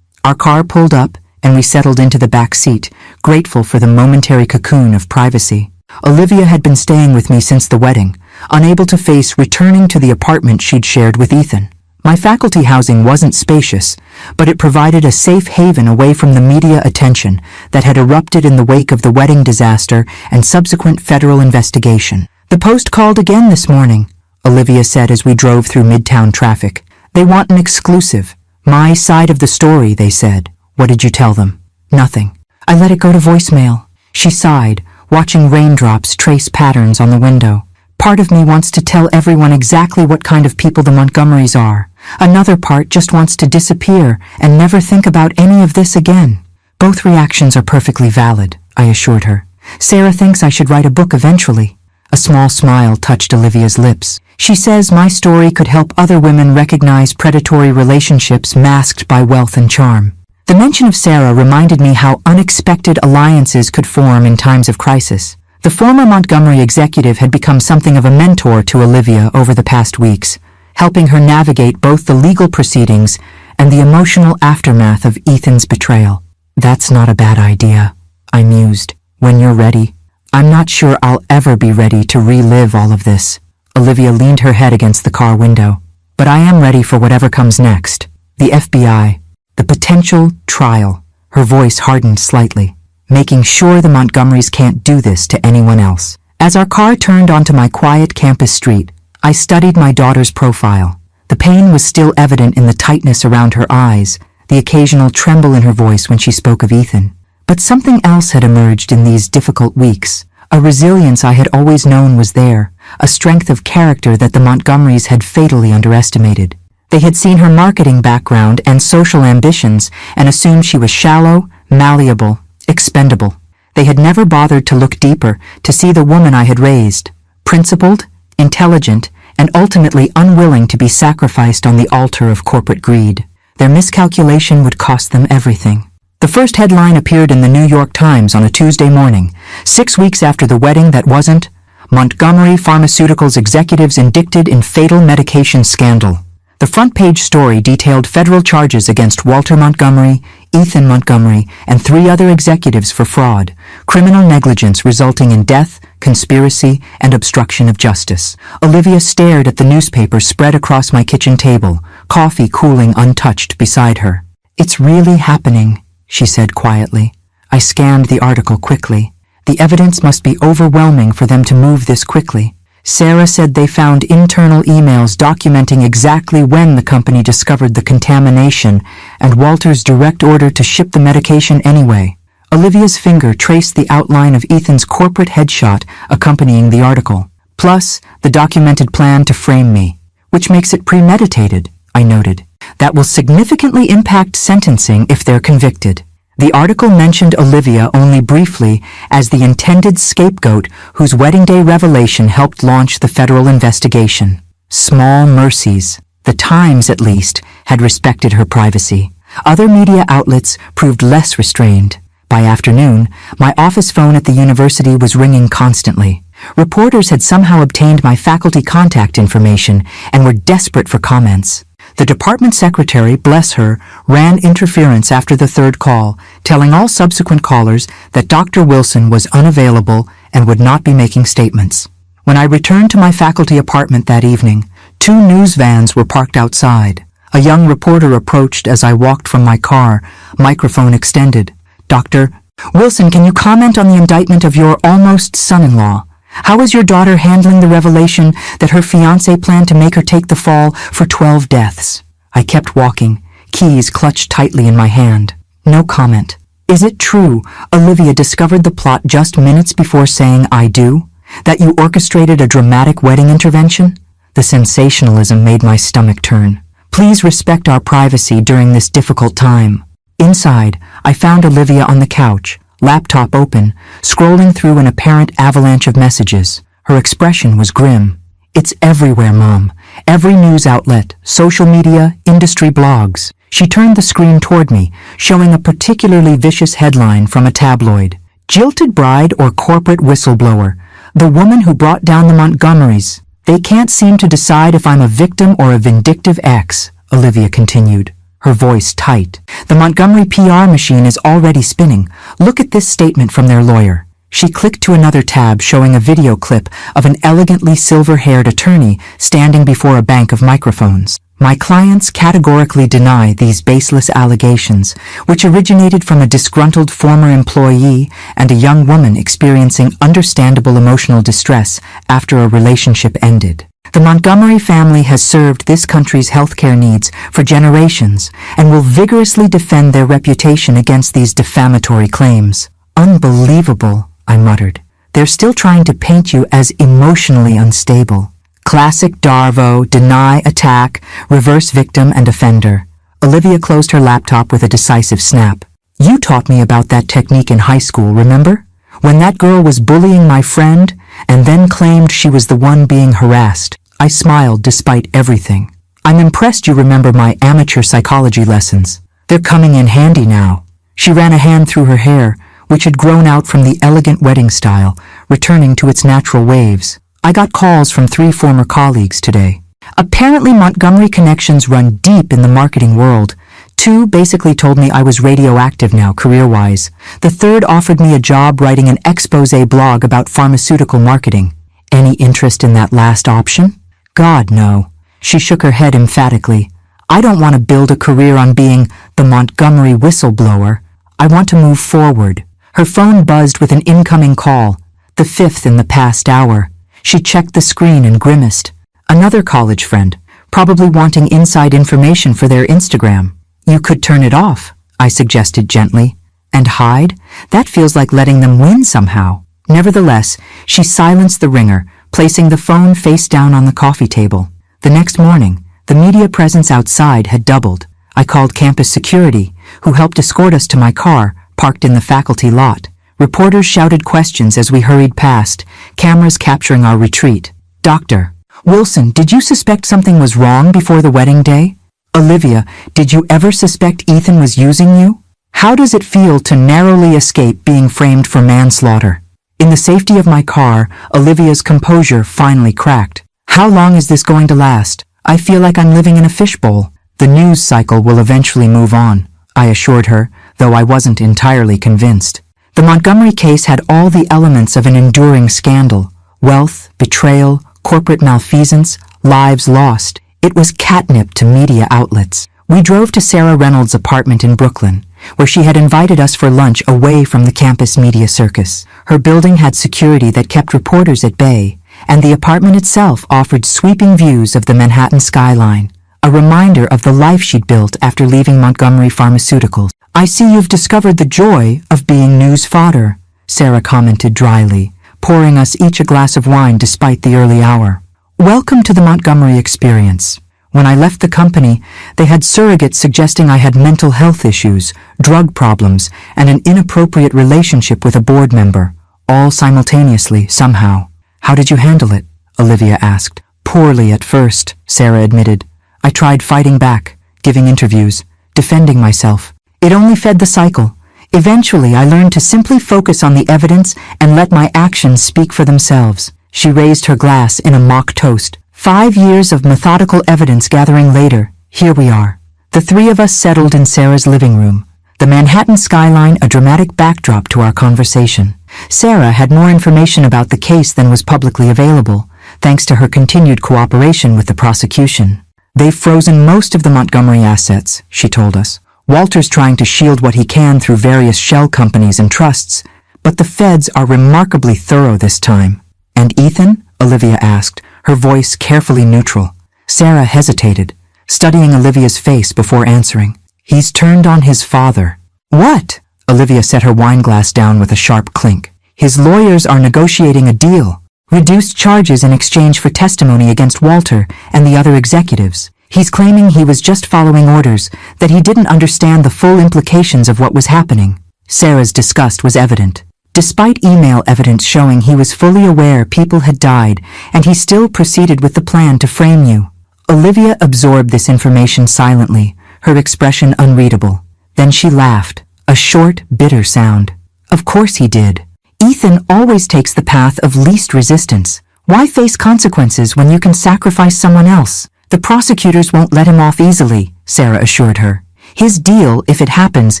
Our car pulled up, and we settled into the back seat, grateful for the momentary cocoon of privacy. Olivia had been staying with me since the wedding, unable to face returning to the apartment she'd shared with Ethan. My faculty housing wasn't spacious, but it provided a safe haven away from the media attention that had erupted in the wake of the wedding disaster and subsequent federal investigation. "The Post called again this morning," Olivia said as we drove through midtown traffic. "They want an exclusive. My side of the story, they said." "What did you tell them?" "Nothing. I let it go to voicemail." She sighed, watching raindrops trace patterns on the window. "Part of me wants to tell everyone exactly what kind of people the Montgomerys are. Another part just wants to disappear and never think about any of this again." "Both reactions are perfectly valid," I assured her. "Sarah thinks I should write a book eventually." A small smile touched Olivia's lips. "She says my story could help other women recognize predatory relationships masked by wealth and charm." The mention of Sarah reminded me how unexpected alliances could form in times of crisis. The former Montgomery executive had become something of a mentor to Olivia over the past weeks, helping her navigate both the legal proceedings and the emotional aftermath of Ethan's betrayal. "That's not a bad idea," I mused. "When you're ready." "I'm not sure I'll ever be ready to relive all of this." Olivia leaned her head against the car window. "But I am ready for whatever comes next. The FBI. The potential trial." Her voice hardened slightly. "Making sure the Montgomerys can't do this to anyone else." As our car turned onto my quiet campus street, I studied my daughter's profile. The pain was still evident in the tightness around her eyes, the occasional tremble in her voice when she spoke of Ethan. But something else had emerged in these difficult weeks. A resilience I had always known was there, a strength of character that the Montgomerys had fatally underestimated. They had seen her marketing background and social ambitions and assumed she was shallow, malleable, expendable. They had never bothered to look deeper to see the woman I had raised, principled, intelligent, and ultimately unwilling to be sacrificed on the altar of corporate greed. Their miscalculation would cost them everything. The first headline appeared in the New York Times on a Tuesday morning, 6 weeks after the wedding that wasn't. Montgomery Pharmaceuticals executives indicted in fatal medication scandal. The front-page story detailed federal charges against Walter Montgomery, Ethan Montgomery, and 3 other executives for fraud, criminal negligence resulting in death, conspiracy, and obstruction of justice. Olivia stared at the newspaper spread across my kitchen table, coffee cooling untouched beside her. "It's really happening," she said quietly. I scanned the article quickly. The evidence must be overwhelming for them to move this quickly. Sarah said they found internal emails documenting exactly when the company discovered the contamination and Walter's direct order to ship the medication anyway. Olivia's finger traced the outline of Ethan's corporate headshot accompanying the article, plus the documented plan to frame me, which makes it premeditated, I noted. That will significantly impact sentencing if they're convicted. The article mentioned Olivia only briefly as the intended scapegoat whose wedding day revelation helped launch the federal investigation. Small mercies. The Times, at least, had respected her privacy. Other media outlets proved less restrained. By afternoon, my office phone at the university was ringing constantly. Reporters had somehow obtained my faculty contact information and were desperate for comments. The department secretary, bless her, ran interference after the 3rd call, telling all subsequent callers that Dr. Wilson was unavailable and would not be making statements. When I returned to my faculty apartment that evening, 2 news vans were parked outside. A young reporter approached as I walked from my car, microphone extended. "Dr. Wilson, can you comment on the indictment of your almost son-in-law? How is your daughter handling the revelation that her fiancé planned to make her take the fall for 12 deaths? I kept walking, keys clutched tightly in my hand. No comment. Is it true Olivia discovered the plot just minutes before saying "I do"? That you orchestrated a dramatic wedding intervention? The sensationalism made my stomach turn. Please respect our privacy during this difficult time. Inside, I found Olivia on the couch, laptop open, scrolling through an apparent avalanche of messages. Her expression was grim. "It's everywhere, Mom. Every news outlet, social media, industry blogs." She turned the screen toward me, showing a particularly vicious headline from a tabloid. "Jilted bride or corporate whistleblower. The woman who brought down the Montgomerys. They can't seem to decide if I'm a victim or a vindictive ex," Olivia continued, her voice tight. "The Montgomery PR machine is already spinning. Look at this statement from their lawyer." She clicked to another tab showing a video clip of an elegantly silver-haired attorney standing before a bank of microphones. "My clients categorically deny these baseless allegations, which originated from a disgruntled former employee and a young woman experiencing understandable emotional distress after a relationship ended. The Montgomery family has served this country's healthcare needs for generations and will vigorously defend their reputation against these defamatory claims." "Unbelievable," I muttered. "They're still trying to paint you as emotionally unstable." Classic Darvo, deny, attack, reverse victim and offender. Olivia closed her laptop with a decisive snap. "You taught me about that technique in high school, remember? When that girl was bullying my friend and then claimed she was the one being harassed." I smiled despite everything. "I'm impressed you remember my amateur psychology lessons. They're coming in handy now." She ran a hand through her hair, which had grown out from the elegant wedding style, returning to its natural waves. "I got calls from 3 former colleagues today. Apparently Montgomery connections run deep in the marketing world. 2 basically told me I was radioactive now, career-wise. The 3rd offered me a job writing an expose blog about pharmaceutical marketing. Any interest in that last option?" "God, no." She shook her head emphatically. "I don't want to build a career on being the Montgomery whistleblower. I want to move forward." Her phone buzzed with an incoming call, the 5th in the past hour. She checked the screen and grimaced. Another college friend, probably wanting inside information for their Instagram. "You could turn it off," I suggested gently. "And hide? That feels like letting them win somehow." Nevertheless, she silenced the ringer, placing the phone face down on the coffee table. The next morning, the media presence outside had doubled. I called campus security, who helped escort us to my car, parked in the faculty lot. Reporters shouted questions as we hurried past, cameras capturing our retreat. Doctor Wilson, did you suspect something was wrong before the wedding day? Olivia, did you ever suspect Ethan was using you? How does it feel to narrowly escape being framed for manslaughter? In the safety of my car, Olivia's composure finally cracked. How long is this going to last? I feel like I'm living in a fishbowl. The news cycle will eventually move on, I assured her, though I wasn't entirely convinced. The Montgomery case had all the elements of an enduring scandal. Wealth, betrayal, corporate malfeasance, lives lost. It was catnip to media outlets. We drove to Sarah Reynolds' apartment in Brooklyn, where she had invited us for lunch away from the campus media circus. Her building had security that kept reporters at bay, and the apartment itself offered sweeping views of the Manhattan skyline, a reminder of the life she'd built after leaving Montgomery Pharmaceuticals. I see you've discovered the joy of being news fodder, Sarah commented dryly, pouring us each a glass of wine despite the early hour. Welcome to the Montgomery experience. When I left the company, they had surrogates suggesting I had mental health issues, drug problems, and an inappropriate relationship with a board member, all simultaneously, somehow. How did you handle it? Olivia asked. Poorly at first, Sarah admitted. I tried fighting back, giving interviews, defending myself. It only fed the cycle. Eventually, I learned to simply focus on the evidence and let my actions speak for themselves. She raised her glass in a mock toast. 5 years of methodical evidence gathering later, here we are. The three of us settled in Sarah's living room, the Manhattan skyline a dramatic backdrop to our conversation. Sarah had more information about the case than was publicly available, thanks to her continued cooperation with the prosecution. They've frozen most of the Montgomery assets, she told us. Walter's trying to shield what he can through various shell companies and trusts, but the feds are remarkably thorough this time. And Ethan? Olivia asked, her voice carefully neutral. Sarah hesitated, studying Olivia's face before answering. He's turned on his father. What? Olivia set her wineglass down with a sharp clink. His lawyers are negotiating a deal. Reduced charges in exchange for testimony against Walter and the other executives. He's claiming he was just following orders, that he didn't understand the full implications of what was happening. Sarah's disgust was evident. Despite email evidence showing he was fully aware people had died, and he still proceeded with the plan to frame you. Olivia absorbed this information silently, her expression unreadable. Then she laughed, a short, bitter sound. Of course he did. Ethan always takes the path of least resistance. Why face consequences when you can sacrifice someone else? The prosecutors won't let him off easily, Sarah assured her. His deal, if it happens,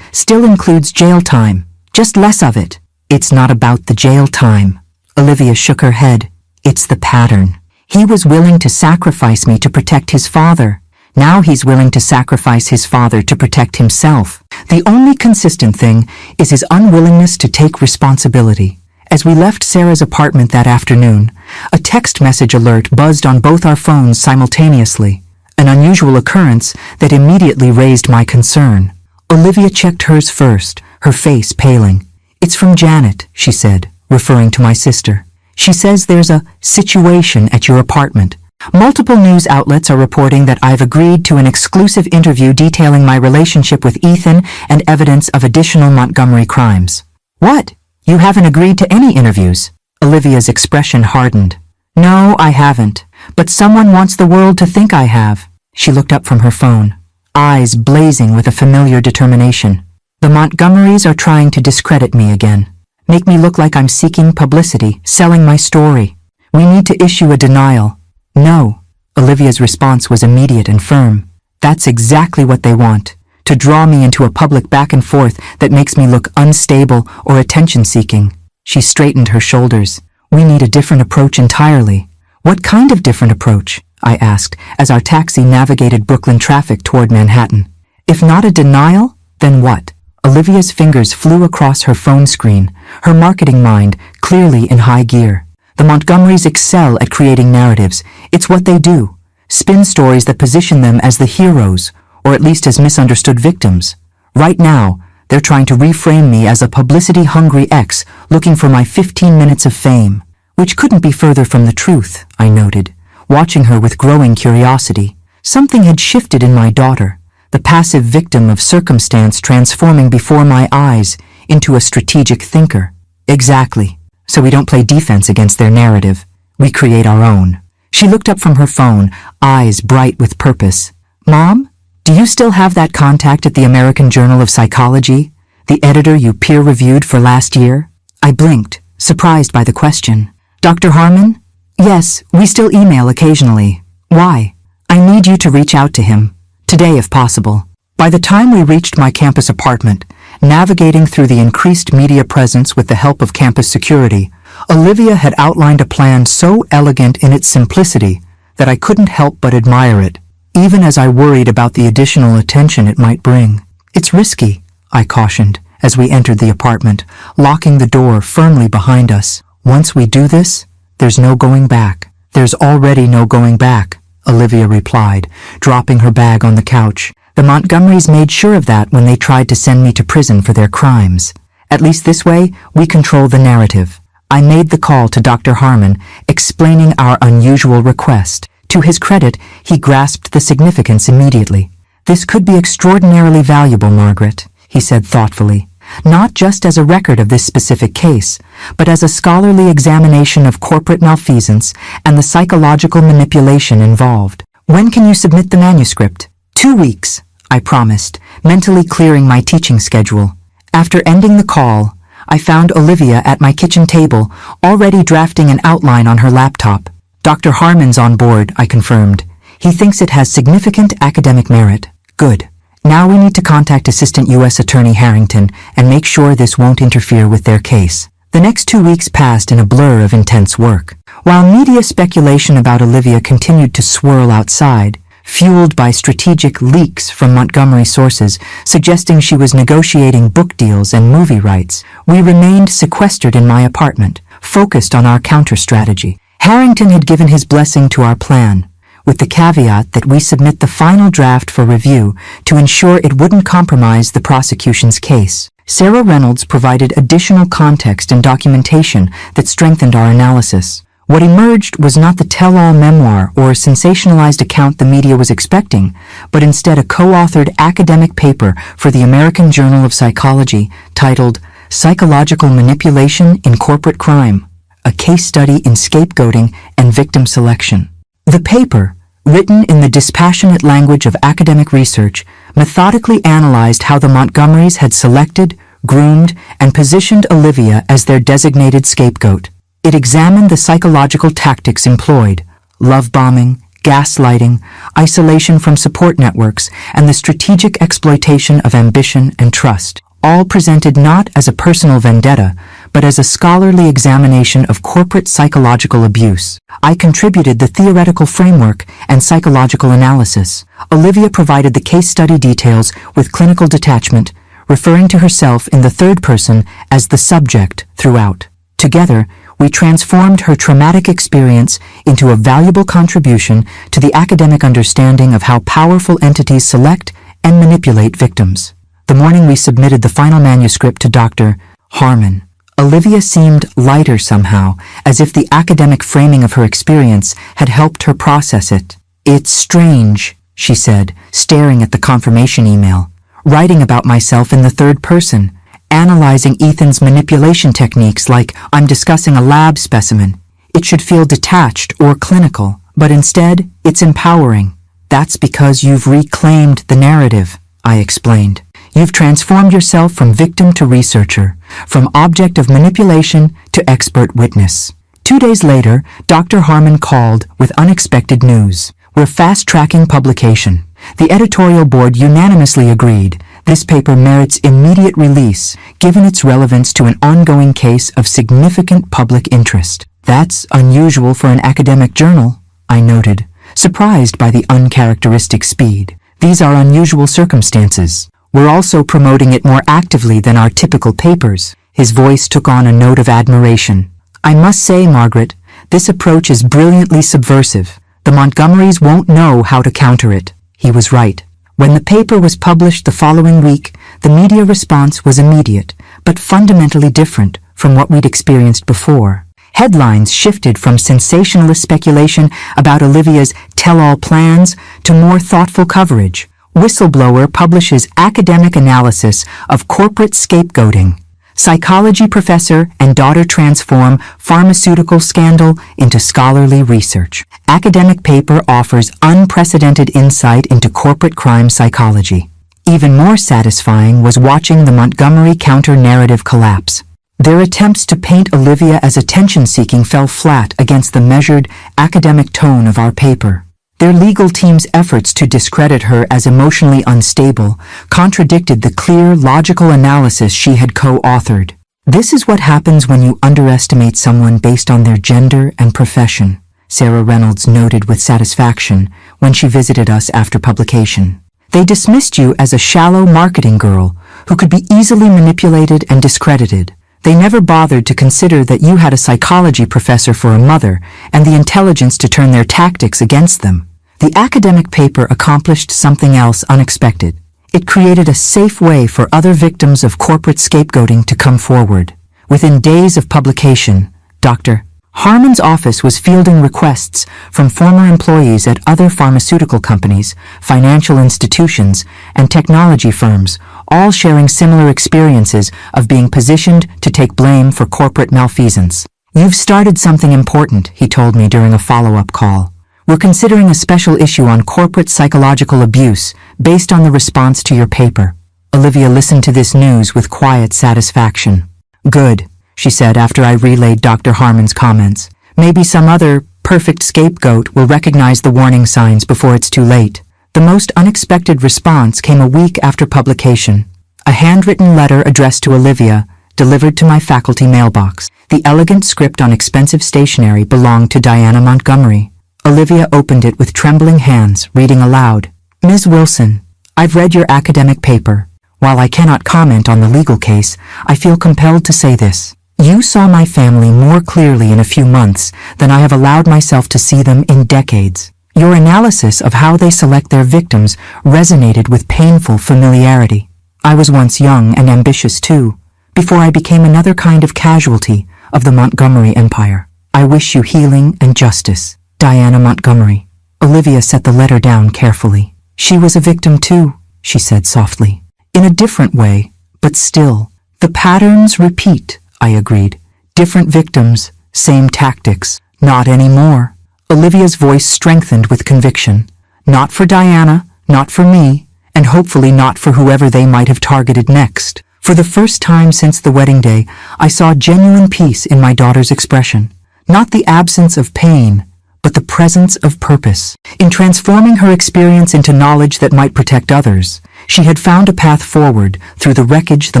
still includes jail time. Just less of it. It's not about the jail time. Olivia shook her head. It's the pattern. He was willing to sacrifice me to protect his father. Now he's willing to sacrifice his father to protect himself. The only consistent thing is his unwillingness to take responsibility. As we left Sarah's apartment that afternoon, a text message alert buzzed on both our phones simultaneously, an unusual occurrence that immediately raised my concern. Olivia checked hers first, her face paling. It's from Janet, she said, referring to my sister. She says there's a situation at your apartment. Multiple news outlets are reporting that I've agreed to an exclusive interview detailing my relationship with Ethan and evidence of additional Montgomery crimes. What? You haven't agreed to any interviews? Olivia's expression hardened. No, I haven't. But someone wants the world to think I have. She looked up from her phone, eyes blazing with a familiar determination. The Montgomerys are trying to discredit me again. Make me look like I'm seeking publicity, selling my story. We need to issue a denial. No. Olivia's response was immediate and firm. That's exactly what they want. To draw me into a public back and forth that makes me look unstable or attention-seeking. She straightened her shoulders. We need a different approach entirely. What kind of different approach? I asked as our taxi navigated Brooklyn traffic toward Manhattan. If not a denial, then what? Olivia's fingers flew across her phone screen, her marketing mind clearly in high gear. The Montgomerys excel at creating narratives. It's what they do. Spin stories that position them as the heroes, or at least as misunderstood victims. Right now, they're trying to reframe me as a publicity-hungry ex looking for my 15 minutes of fame, which couldn't be further from the truth, I noted, watching her with growing curiosity. Something had shifted in my daughter, the passive victim of circumstance transforming before my eyes into a strategic thinker. Exactly. So we don't play defense against their narrative. We create our own. She looked up from her phone, eyes bright with purpose. Mom, do you still have that contact at the American Journal of Psychology? The editor you peer-reviewed for last year? I blinked, surprised by the question. Dr. Harmon? Yes, we still email occasionally. Why? I need you to reach out to him. Today if possible. By the time we reached my campus apartment, navigating through the increased media presence with the help of campus security, Olivia had outlined a plan so elegant in its simplicity that I couldn't help but admire it, even as I worried about the additional attention it might bring. It's risky, I cautioned, as we entered the apartment, locking the door firmly behind us. Once we do this, there's no going back. There's already no going back, Olivia replied, dropping her bag on the couch. The Montgomerys made sure of that when they tried to send me to prison for their crimes. At least this way, we control the narrative. I made the call to Dr. Harmon, explaining our unusual request. To his credit, he grasped the significance immediately. This could be extraordinarily valuable, Margaret, he said thoughtfully, not just as a record of this specific case, but as a scholarly examination of corporate malfeasance and the psychological manipulation involved. When can you submit the manuscript? 2 weeks, I promised, mentally clearing my teaching schedule. After ending the call, I found Olivia at my kitchen table, already drafting an outline on her laptop. Dr. Harmon's on board, I confirmed. He thinks it has significant academic merit. Good. Now we need to contact Assistant U.S. Attorney Harrington and make sure this won't interfere with their case. The next 2 weeks passed in a blur of intense work. While media speculation about Olivia continued to swirl outside, fueled by strategic leaks from Montgomery sources suggesting she was negotiating book deals and movie rights, we remained sequestered in my apartment, focused on our counter-strategy. Harrington had given his blessing to our plan, with the caveat that we submit the final draft for review to ensure it wouldn't compromise the prosecution's case. Sarah Reynolds provided additional context and documentation that strengthened our analysis. What emerged was not the tell-all memoir or sensationalized account the media was expecting, but instead a co-authored academic paper for the American Journal of Psychology titled Psychological Manipulation in Corporate Crime, a case study in scapegoating and victim selection. The paper, written in the dispassionate language of academic research, methodically analyzed how the Montgomerys had selected, groomed, and positioned Olivia as their designated scapegoat. It examined the psychological tactics employed: love bombing, gaslighting, isolation from support networks, and the strategic exploitation of ambition and trust, all presented not as a personal vendetta, but as a scholarly examination of corporate psychological abuse. I contributed the theoretical framework and psychological analysis. Olivia provided the case study details with clinical detachment, referring to herself in the third person as the subject throughout. Together, we transformed her traumatic experience into a valuable contribution to the academic understanding of how powerful entities select and manipulate victims. The morning we submitted the final manuscript to Dr. Harmon, Olivia seemed lighter somehow, as if the academic framing of her experience had helped her process it. "It's strange," she said, staring at the confirmation email. "Writing about myself in the third person, analyzing Ethan's manipulation techniques like I'm discussing a lab specimen. It should feel detached or clinical, but instead, it's empowering. That's because you've reclaimed the narrative," I explained. "You've transformed yourself from victim to researcher, from object of manipulation to expert witness." 2 days later, Dr. Harmon called with unexpected news. "We're fast-tracking publication. The editorial board unanimously agreed. This paper merits immediate release, given its relevance to an ongoing case of significant public interest." "That's unusual for an academic journal," I noted, surprised by the uncharacteristic speed. "These are unusual circumstances. We're also promoting it more actively than our typical papers." His voice took on a note of admiration. "I must say, Margaret, this approach is brilliantly subversive. The Montgomerys won't know how to counter it." He was right. When the paper was published the following week, the media response was immediate, but fundamentally different from what we'd experienced before. Headlines shifted from sensationalist speculation about Olivia's tell-all plans to more thoughtful coverage. "Whistleblower publishes academic analysis of corporate scapegoating." Psychology professor and daughter transform pharmaceutical scandal into scholarly research. Academic paper offers unprecedented insight into corporate crime psychology. Even more satisfying was watching the Montgomery counter-narrative collapse. Their attempts to paint Olivia as attention-seeking fell flat against the measured, academic tone of our paper. Their legal team's efforts to discredit her as emotionally unstable contradicted the clear, logical analysis she had co-authored. This is what happens when you underestimate someone based on their gender and profession, Sarah Reynolds noted with satisfaction when she visited us after publication. They dismissed you as a shallow marketing girl who could be easily manipulated and discredited. They never bothered to consider that you had a psychology professor for a mother and the intelligence to turn their tactics against them. The academic paper accomplished something else unexpected. It created a safe way for other victims of corporate scapegoating to come forward. Within days of publication, Dr. Harmon's office was fielding requests from former employees at other pharmaceutical companies, financial institutions, and technology firms, all sharing similar experiences of being positioned to take blame for corporate malfeasance. "You've started something important," he told me during a follow-up call. "We're considering a special issue on corporate psychological abuse based on the response to your paper." Olivia listened to this news with quiet satisfaction. "Good," she said after I relayed Dr. Harmon's comments. "Maybe some other perfect scapegoat will recognize the warning signs before it's too late." The most unexpected response came a week after publication. A handwritten letter addressed to Olivia, delivered to my faculty mailbox. The elegant script on expensive stationery belonged to Diana Montgomery. Olivia opened it with trembling hands, reading aloud. "Ms. Wilson, I've read your academic paper. While I cannot comment on the legal case, I feel compelled to say this. You saw my family more clearly in a few months than I have allowed myself to see them in decades. Your analysis of how they select their victims resonated with painful familiarity. I was once young and ambitious too, before I became another kind of casualty of the Montgomery Empire. I wish you healing and justice. Diana Montgomery." Olivia set the letter down carefully. "She was a victim too," she said softly. "In a different way, but still. The patterns repeat," I agreed. "Different victims, same tactics. Not anymore." Olivia's voice strengthened with conviction. "Not for Diana, not for me, and hopefully not for whoever they might have targeted next." For the first time since the wedding day, I saw genuine peace in my daughter's expression. Not the absence of pain, but the presence of purpose. In transforming her experience into knowledge that might protect others, she had found a path forward through the wreckage the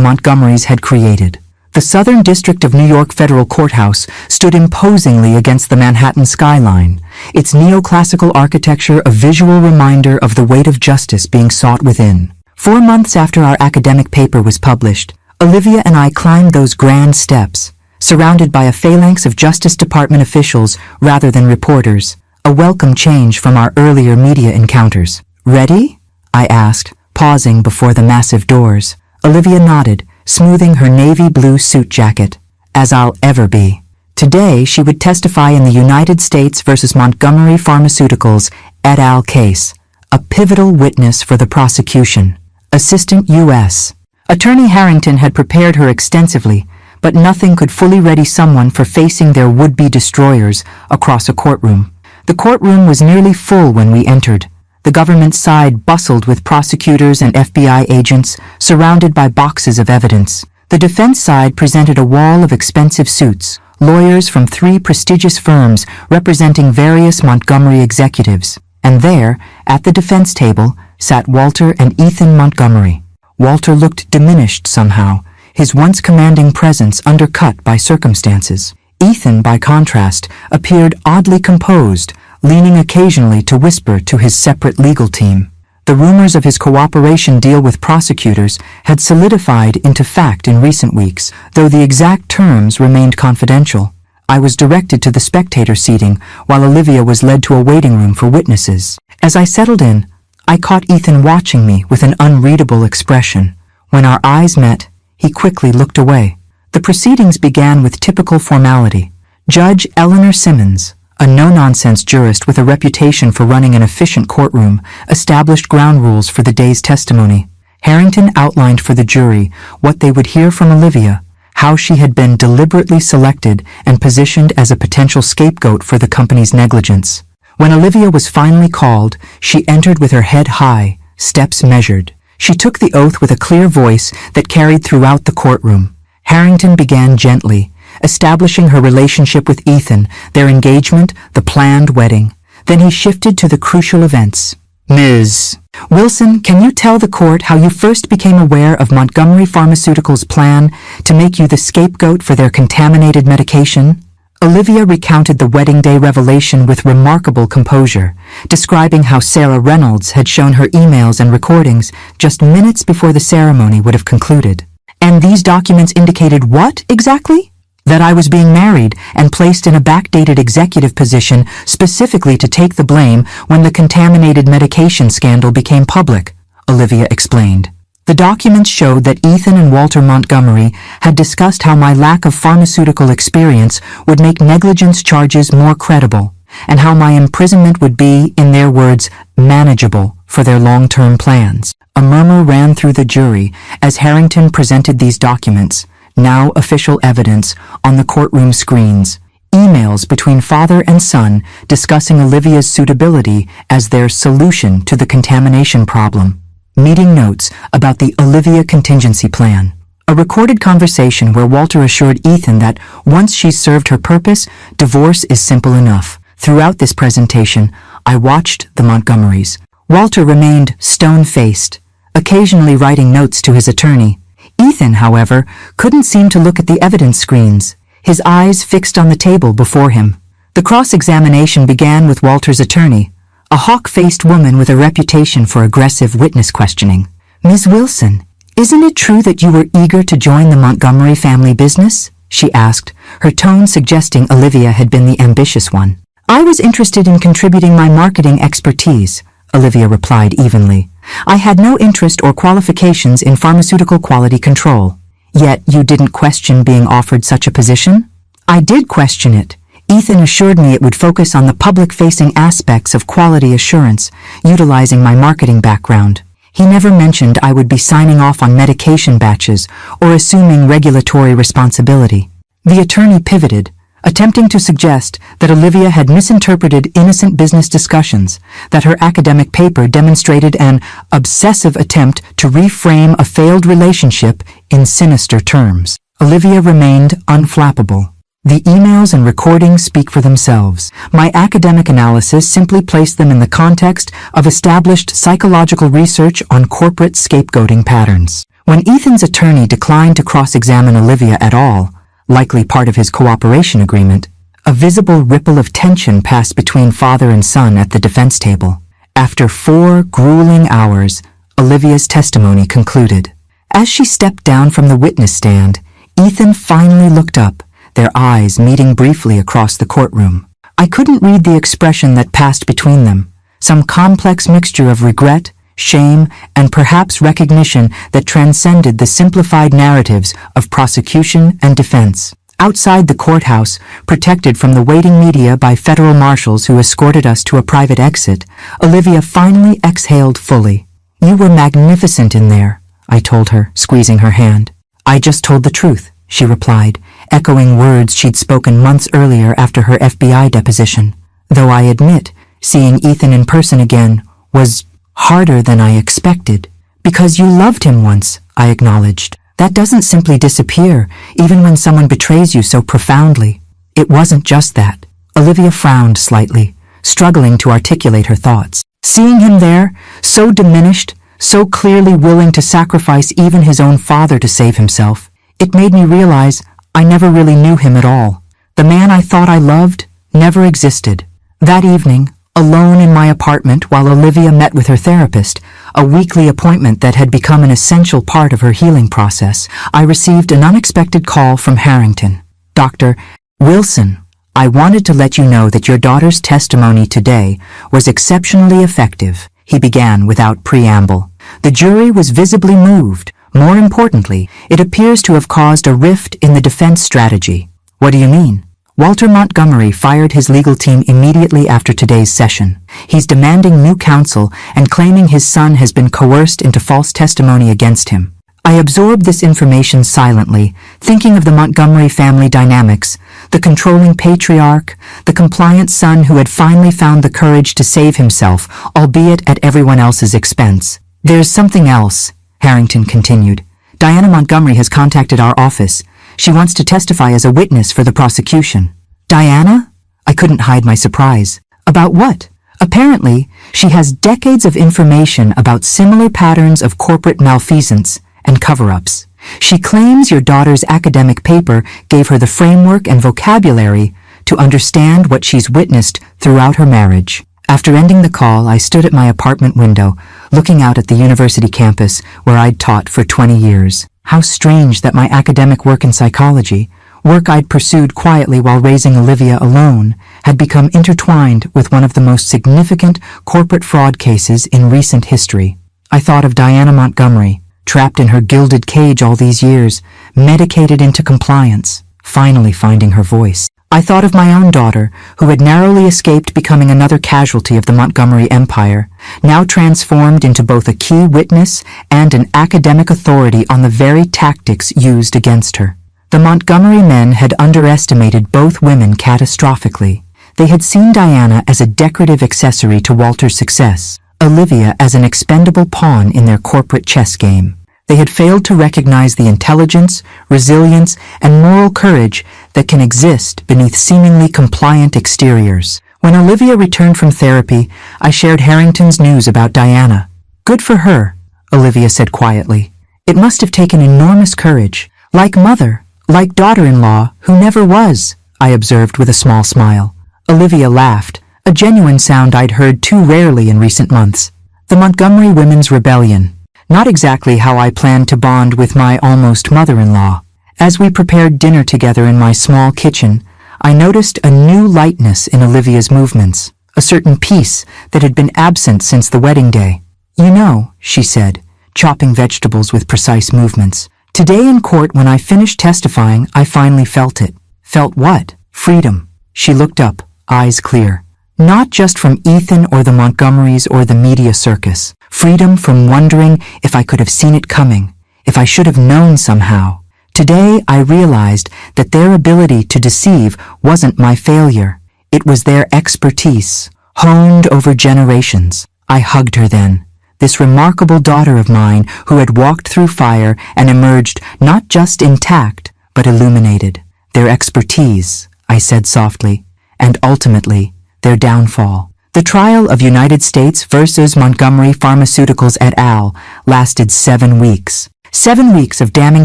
Montgomerys had created. The Southern District of New York Federal Courthouse stood imposingly against the Manhattan skyline, its neoclassical architecture a visual reminder of the weight of justice being sought within. 4 months after our academic paper was published, Olivia and I climbed those grand steps, surrounded by a phalanx of Justice Department officials rather than reporters, a welcome change from our earlier media encounters. "Ready?" I asked, pausing before the massive doors. Olivia nodded, smoothing her navy blue suit jacket. "As I'll ever be." Today, she would testify in the United States versus Montgomery Pharmaceuticals et al. Case, a pivotal witness for the prosecution. Assistant U.S. Attorney Harrington had prepared her extensively, but nothing could fully ready someone for facing their would-be destroyers across a courtroom. The courtroom was nearly full when we entered. The government side bustled with prosecutors and FBI agents surrounded by boxes of evidence. The defense side presented a wall of expensive suits, lawyers from 3 prestigious firms representing various Montgomery executives. And there, at the defense table, sat Walter and Ethan Montgomery. Walter looked diminished somehow, his once commanding presence undercut by circumstances. Ethan, by contrast, appeared oddly composed, leaning occasionally to whisper to his separate legal team. The rumors of his cooperation deal with prosecutors had solidified into fact in recent weeks, though the exact terms remained confidential. I was directed to the spectator seating, while Olivia was led to a waiting room for witnesses. As I settled in, I caught Ethan watching me with an unreadable expression. When our eyes met, he quickly looked away. The proceedings began with typical formality. Judge Eleanor Simmons, a no-nonsense jurist with a reputation for running an efficient courtroom, established ground rules for the day's testimony. Harrington outlined for the jury what they would hear from Olivia, how she had been deliberately selected and positioned as a potential scapegoat for the company's negligence. When Olivia was finally called, she entered with her head high, steps measured. She took the oath with a clear voice that carried throughout the courtroom. Harrington began gently, establishing her relationship with Ethan, their engagement, the planned wedding. Then he shifted to the crucial events. Ms. Wilson, can you tell the court how you first became aware of Montgomery Pharmaceuticals' plan to make you the scapegoat for their contaminated medication? Olivia recounted the wedding day revelation with remarkable composure, describing how Sarah Reynolds had shown her emails and recordings just minutes before the ceremony would have concluded. And these documents indicated what, exactly? That I was being married and placed in a backdated executive position specifically to take the blame when the contaminated medication scandal became public, Olivia explained. The documents showed that Ethan and Walter Montgomery had discussed how my lack of pharmaceutical experience would make negligence charges more credible, and how my imprisonment would be, in their words, manageable for their long-term plans. A murmur ran through the jury as Harrington presented these documents, now official evidence, on the courtroom screens. Emails between father and son discussing Olivia's suitability as their solution to the contamination problem. Meeting notes about the Olivia contingency plan. A recorded conversation where Walter assured Ethan that once she's served her purpose, divorce is simple enough. Throughout this presentation, I watched the Montgomerys. Walter remained stone-faced, occasionally writing notes to his attorney. Ethan, however, couldn't seem to look at the evidence screens, his eyes fixed on the table before him. The cross-examination began with Walter's attorney, a hawk-faced woman with a reputation for aggressive witness questioning. Ms. Wilson, isn't it true that you were eager to join the Montgomery family business? She asked, her tone suggesting Olivia had been the ambitious one. I was interested in contributing my marketing expertise, Olivia replied evenly. I had no interest or qualifications in pharmaceutical quality control. Yet you didn't question being offered such a position? I did question it. Ethan assured me it would focus on the public-facing aspects of quality assurance, utilizing my marketing background. He never mentioned I would be signing off on medication batches or assuming regulatory responsibility. The attorney pivoted, attempting to suggest that Olivia had misinterpreted innocent business discussions, that her academic paper demonstrated an obsessive attempt to reframe a failed relationship in sinister terms. Olivia remained unflappable. The emails and recordings speak for themselves. My academic analysis simply placed them in the context of established psychological research on corporate scapegoating patterns. When Ethan's attorney declined to cross-examine Olivia at all, likely part of his cooperation agreement, a visible ripple of tension passed between father and son at the defense table. After 4 grueling hours, Olivia's testimony concluded. As she stepped down from the witness stand, Ethan finally looked up, their eyes meeting briefly across the courtroom. I couldn't read the expression that passed between them, some complex mixture of regret, shame, and perhaps recognition that transcended the simplified narratives of prosecution and defense. Outside the courthouse, protected from the waiting media by federal marshals who escorted us to a private exit, Olivia finally exhaled fully. You were magnificent in there, I told her, squeezing her hand. I just told the truth, she replied, echoing words she'd spoken months earlier after her FBI deposition. Though I admit, seeing Ethan in person again was harder than I expected. Because you loved him once, I acknowledged. That doesn't simply disappear, even when someone betrays you so profoundly. It wasn't just that. Olivia frowned slightly, struggling to articulate her thoughts. Seeing him there, so diminished, so clearly willing to sacrifice even his own father to save himself, it made me realize I never really knew him at all. The man I thought I loved never existed. That evening, alone in my apartment while Olivia met with her therapist, a weekly appointment that had become an essential part of her healing process, I received an unexpected call from Harrington. Dr. Wilson, I wanted to let you know that your daughter's testimony today was exceptionally effective, he began without preamble. The jury was visibly moved. More importantly, it appears to have caused a rift in the defense strategy. What do you mean? Walter Montgomery fired his legal team immediately after today's session. He's demanding new counsel and claiming his son has been coerced into false testimony against him. I absorbed this information silently, thinking of the Montgomery family dynamics, the controlling patriarch, the compliant son who had finally found the courage to save himself, albeit at everyone else's expense. "There's something else," Harrington continued. "Diana Montgomery has contacted our office. She wants to testify as a witness for the prosecution." "Diana?" I couldn't hide my surprise. "About what?" "Apparently, she has decades of information about similar patterns of corporate malfeasance and cover-ups. She claims your daughter's academic paper gave her the framework and vocabulary to understand what she's witnessed throughout her marriage." After ending the call, I stood at my apartment window, looking out at the university campus where I'd taught for 20 years. How strange that my academic work in psychology, work I'd pursued quietly while raising Olivia alone, had become intertwined with one of the most significant corporate fraud cases in recent history. I thought of Diana Montgomery, trapped in her gilded cage all these years, medicated into compliance, finally finding her voice. I thought of my own daughter, who had narrowly escaped becoming another casualty of the Montgomery empire, now transformed into both a key witness and an academic authority on the very tactics used against her. The Montgomery men had underestimated both women catastrophically. They had seen Diana as a decorative accessory to Walter's success, Olivia as an expendable pawn in their corporate chess game. They had failed to recognize the intelligence, resilience, and moral courage that can exist beneath seemingly compliant exteriors. When Olivia returned from therapy, I shared Harrington's news about Diana. "Good for her," Olivia said quietly. "It must have taken enormous courage. Like mother, like daughter-in-law, who never was," I observed with a small smile. Olivia laughed, a genuine sound I'd heard too rarely in recent months. The Montgomery women's rebellion. Not exactly how I planned to bond with my almost mother-in-law. As we prepared dinner together in my small kitchen, I noticed a new lightness in Olivia's movements, a certain peace that had been absent since the wedding day. "You know," she said, chopping vegetables with precise movements. "Today in court when I finished testifying, I finally felt it." "Felt what?" "Freedom." She looked up, eyes clear. "Not just from Ethan or the Montgomerys or the media circus. Freedom from wondering if I could have seen it coming, if I should have known somehow. Today I realized that their ability to deceive wasn't my failure. It was their expertise, honed over generations." I hugged her then, this remarkable daughter of mine who had walked through fire and emerged not just intact, but illuminated. "Their expertise," I said softly, "and ultimately, their downfall." The trial of United States versus Montgomery Pharmaceuticals et al. Lasted 7 weeks. 7 weeks of damning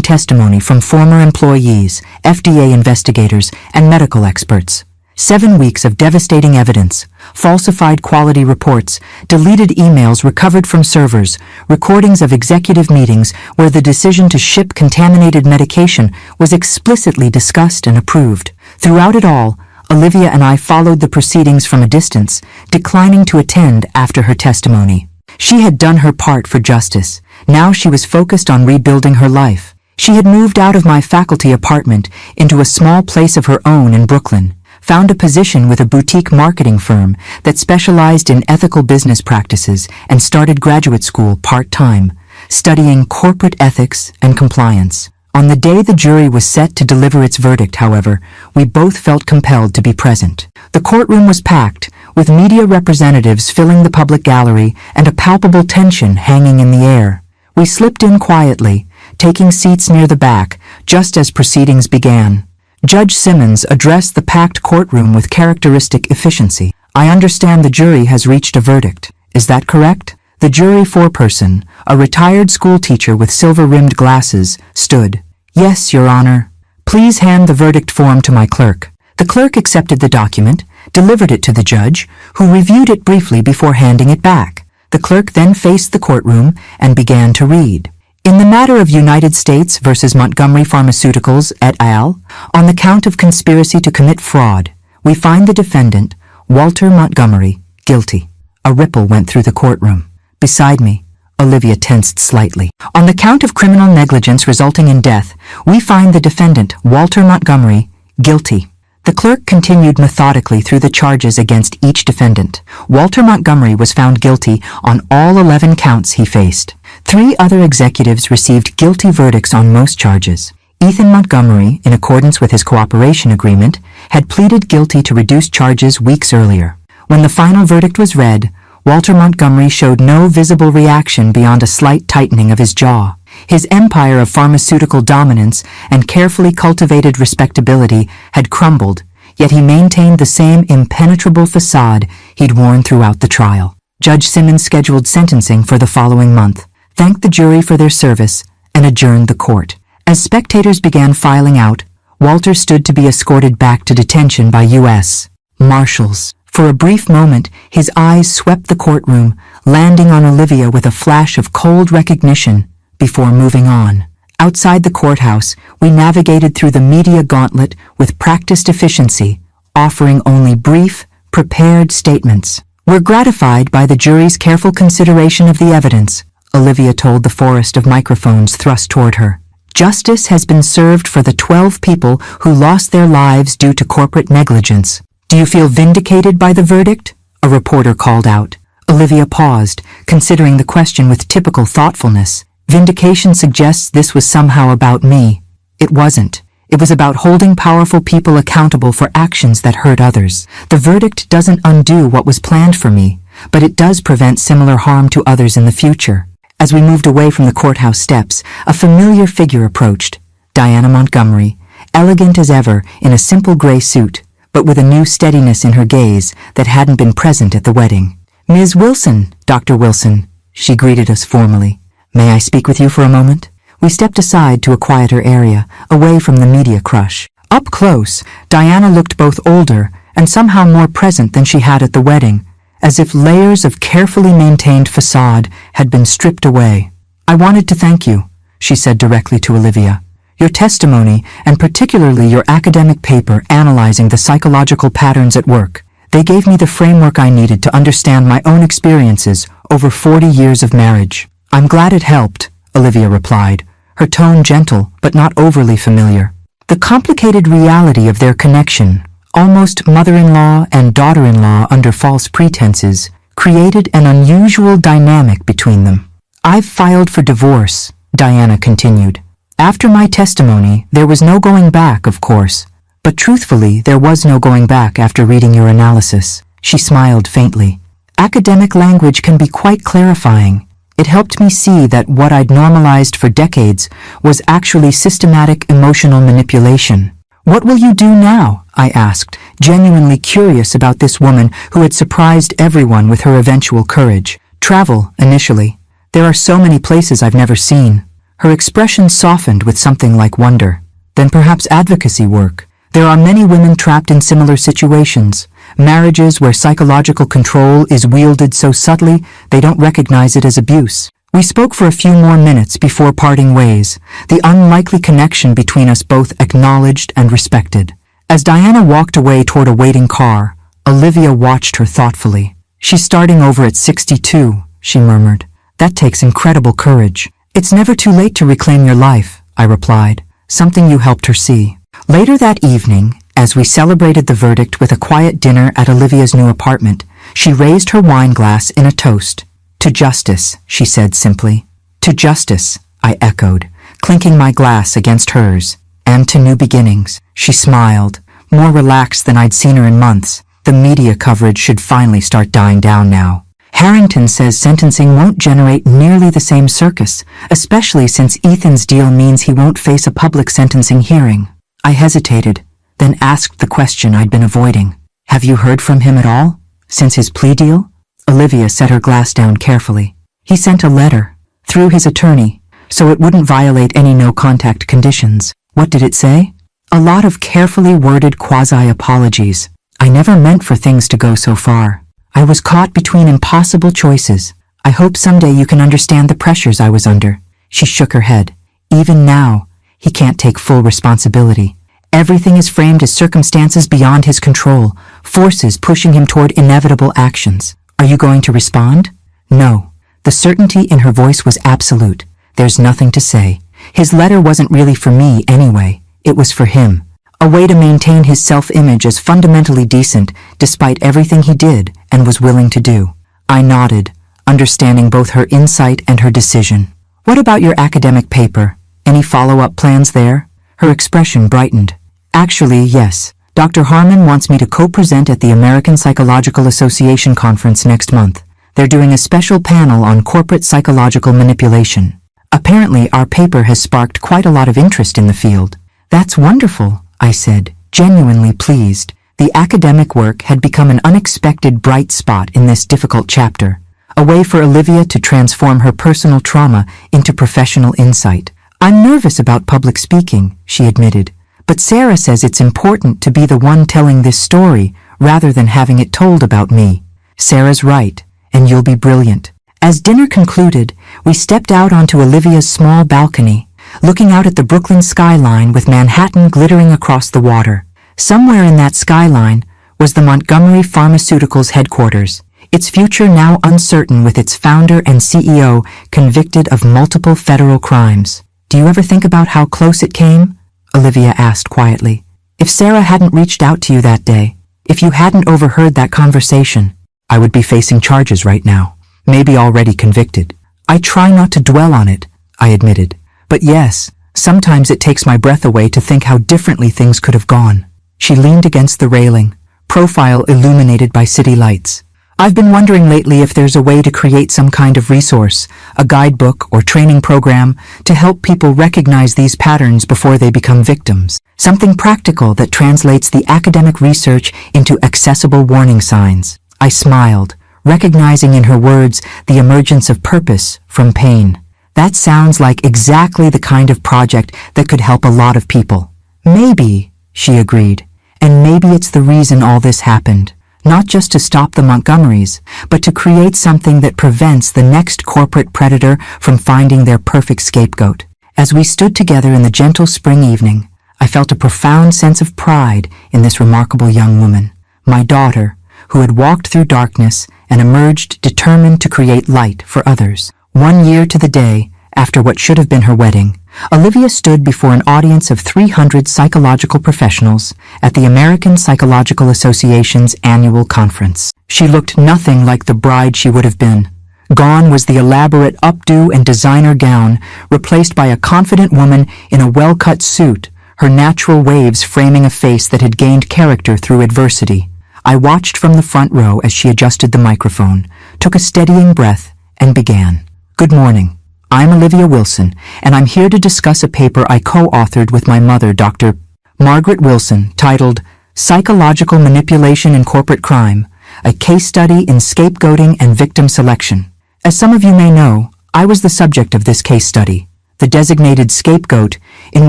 testimony from former employees, FDA investigators, and medical experts. 7 weeks of devastating evidence, falsified quality reports, deleted emails recovered from servers, recordings of executive meetings where the decision to ship contaminated medication was explicitly discussed and approved. Throughout it all, Olivia and I followed the proceedings from a distance, declining to attend after her testimony. She had done her part for justice. Now she was focused on rebuilding her life. She had moved out of my faculty apartment into a small place of her own in Brooklyn, found a position with a boutique marketing firm that specialized in ethical business practices, and started graduate school part-time, studying corporate ethics and compliance. On the day the jury was set to deliver its verdict, however, we both felt compelled to be present. The courtroom was packed, with media representatives filling the public gallery and a palpable tension hanging in the air. We slipped in quietly, taking seats near the back, just as proceedings began. Judge Simmons addressed the packed courtroom with characteristic efficiency. "I understand the jury has reached a verdict. Is that correct?" The jury foreperson, a retired schoolteacher with silver-rimmed glasses, stood. "Yes, Your Honor." "Please hand the verdict form to my clerk." The clerk accepted the document, delivered it to the judge, who reviewed it briefly before handing it back. The clerk then faced the courtroom and began to read. "In the matter of United States versus Montgomery Pharmaceuticals et al., on the count of conspiracy to commit fraud, we find the defendant, Walter Montgomery, guilty." A ripple went through the courtroom. Beside me, Olivia tensed slightly. "On the count of criminal negligence resulting in death, we find the defendant, Walter Montgomery, guilty." The clerk continued methodically through the charges against each defendant. Walter Montgomery was found guilty on all 11 counts he faced. 3 other executives received guilty verdicts on most charges. Ethan Montgomery, in accordance with his cooperation agreement, had pleaded guilty to reduced charges weeks earlier. When the final verdict was read, Walter Montgomery showed no visible reaction beyond a slight tightening of his jaw. His empire of pharmaceutical dominance and carefully cultivated respectability had crumbled, yet he maintained the same impenetrable facade he'd worn throughout the trial. Judge Simmons scheduled sentencing for the following month, thanked the jury for their service, and adjourned the court. As spectators began filing out, Walter stood to be escorted back to detention by U.S. Marshals. For a brief moment, his eyes swept the courtroom, landing on Olivia with a flash of cold recognition before moving on. Outside the courthouse, we navigated through the media gauntlet with practiced efficiency, offering only brief, prepared statements. "We're gratified by the jury's careful consideration of the evidence," Olivia told the forest of microphones thrust toward her. "Justice has been served for the 12 people who lost their lives due to corporate negligence. Do you feel vindicated by the verdict?" a reporter called out. Olivia paused, considering the question with typical thoughtfulness. Vindication suggests this was somehow about me. It wasn't. It was about holding powerful people accountable for actions that hurt others. The verdict doesn't undo what was planned for me, but it does prevent similar harm to others in the future. As we moved away from the courthouse steps, a familiar figure approached. Diana Montgomery, elegant as ever in a simple gray suit, but with a new steadiness in her gaze that hadn't been present at the wedding. "Ms. Wilson, Dr. Wilson," she greeted us formally. "May I speak with you for a moment?" We stepped aside to a quieter area, away from the media crush. Up close, Diana looked both older and somehow more present than she had at the wedding, as if layers of carefully maintained facade had been stripped away. "I wanted to thank you," she said directly to Olivia. "Your testimony, and particularly your academic paper analyzing the psychological patterns at work, they gave me the framework I needed to understand my own experiences over 40 years of marriage." "I'm glad it helped," Olivia replied, her tone gentle but not overly familiar. The complicated reality of their connection, almost mother-in-law and daughter-in-law under false pretenses, created an unusual dynamic between them. "I've filed for divorce," Diana continued. "After my testimony, there was no going back, of course. But truthfully, there was no going back after reading your analysis." She smiled faintly. "Academic language can be quite clarifying. It helped me see that what I'd normalized for decades was actually systematic emotional manipulation." "What will you do now?" I asked, genuinely curious about this woman who had surprised everyone with her eventual courage. "Travel, initially. There are so many places I've never seen." Her expression softened with something like wonder. "Then perhaps advocacy work. There are many women trapped in similar situations. Marriages where psychological control is wielded so subtly they don't recognize it as abuse." We spoke for a few more minutes before parting ways, the unlikely connection between us both acknowledged and respected. As Diana walked away toward a waiting car, Olivia watched her thoughtfully. "She's starting over at 62, she murmured. "That takes incredible courage." "It's never too late to reclaim your life," I replied, something you helped her see. Later that evening, as we celebrated the verdict with a quiet dinner at Olivia's new apartment, she raised her wine glass in a toast. "To justice," she said simply. "To justice," I echoed, clinking my glass against hers. "And to new beginnings." She smiled, more relaxed than I'd seen her in months. The media coverage should finally start dying down now. "Harrington says sentencing won't generate nearly the same circus, especially since Ethan's deal means he won't face a public sentencing hearing." I hesitated, then asked the question I'd been avoiding. "Have you heard from him at all? Since his plea deal?" Olivia set her glass down carefully. "He sent a letter, through his attorney, so it wouldn't violate any no-contact conditions." "What did it say?" "A lot of carefully worded quasi-apologies. I never meant for things to go so far. I was caught between impossible choices. I hope someday you can understand the pressures I was under." She shook her head. "Even now, he can't take full responsibility. Everything is framed as circumstances beyond his control, forces pushing him toward inevitable actions. Are you going to respond?" "No." The certainty in her voice was absolute. "There's nothing to say. His letter wasn't really for me anyway. It was for him. A way to maintain his self-image as fundamentally decent despite everything he did and was willing to do." I nodded, understanding both her insight and her decision. What about your academic paper? Any follow-up plans there? Her expression brightened. Actually, yes. Dr. Harmon wants me to co-present at the American Psychological Association conference next month. They're doing a special panel on corporate psychological manipulation. Apparently, our paper has sparked quite a lot of interest in the field. That's wonderful, I said, genuinely pleased. The academic work had become an unexpected bright spot in this difficult chapter, a way for Olivia to transform her personal trauma into professional insight. I'm nervous about public speaking, she admitted, but Sarah says it's important to be the one telling this story rather than having it told about me. Sarah's right, and you'll be brilliant. As dinner concluded, we stepped out onto Olivia's small balcony, looking out at the Brooklyn skyline with Manhattan glittering across the water. Somewhere in that skyline was the Montgomery Pharmaceuticals headquarters, its future now uncertain with its founder and CEO convicted of multiple federal crimes. Do you ever think about how close it came? Olivia asked quietly. If Sarah hadn't reached out to you that day, if you hadn't overheard that conversation, I would be facing charges right now, maybe already convicted. I try not to dwell on it, I admitted. But yes, sometimes it takes my breath away to think how differently things could have gone. She leaned against the railing, profile illuminated by city lights. I've been wondering lately if there's a way to create some kind of resource, a guidebook or training program, to help people recognize these patterns before they become victims. Something practical that translates the academic research into accessible warning signs. I smiled, recognizing in her words the emergence of purpose from pain. That sounds like exactly the kind of project that could help a lot of people. Maybe, she agreed, and maybe it's the reason all this happened. Not just to stop the Montgomerys, but to create something that prevents the next corporate predator from finding their perfect scapegoat. As we stood together in the gentle spring evening, I felt a profound sense of pride in this remarkable young woman, my daughter, who had walked through darkness and emerged determined to create light for others. 1 year to the day after what should have been her wedding, Olivia stood before an audience of 300 psychological professionals at the American Psychological Association's annual conference. She looked nothing like the bride she would have been. Gone was the elaborate updo and designer gown, replaced by a confident woman in a well-cut suit, her natural waves framing a face that had gained character through adversity. I watched from the front row as she adjusted the microphone, took a steadying breath, and began. Good morning. I'm Olivia Wilson, and I'm here to discuss a paper I co-authored with my mother, Dr. Margaret Wilson, titled Psychological Manipulation in Corporate Crime, a Case Study in Scapegoating and Victim Selection. As some of you may know, I was the subject of this case study, the designated scapegoat in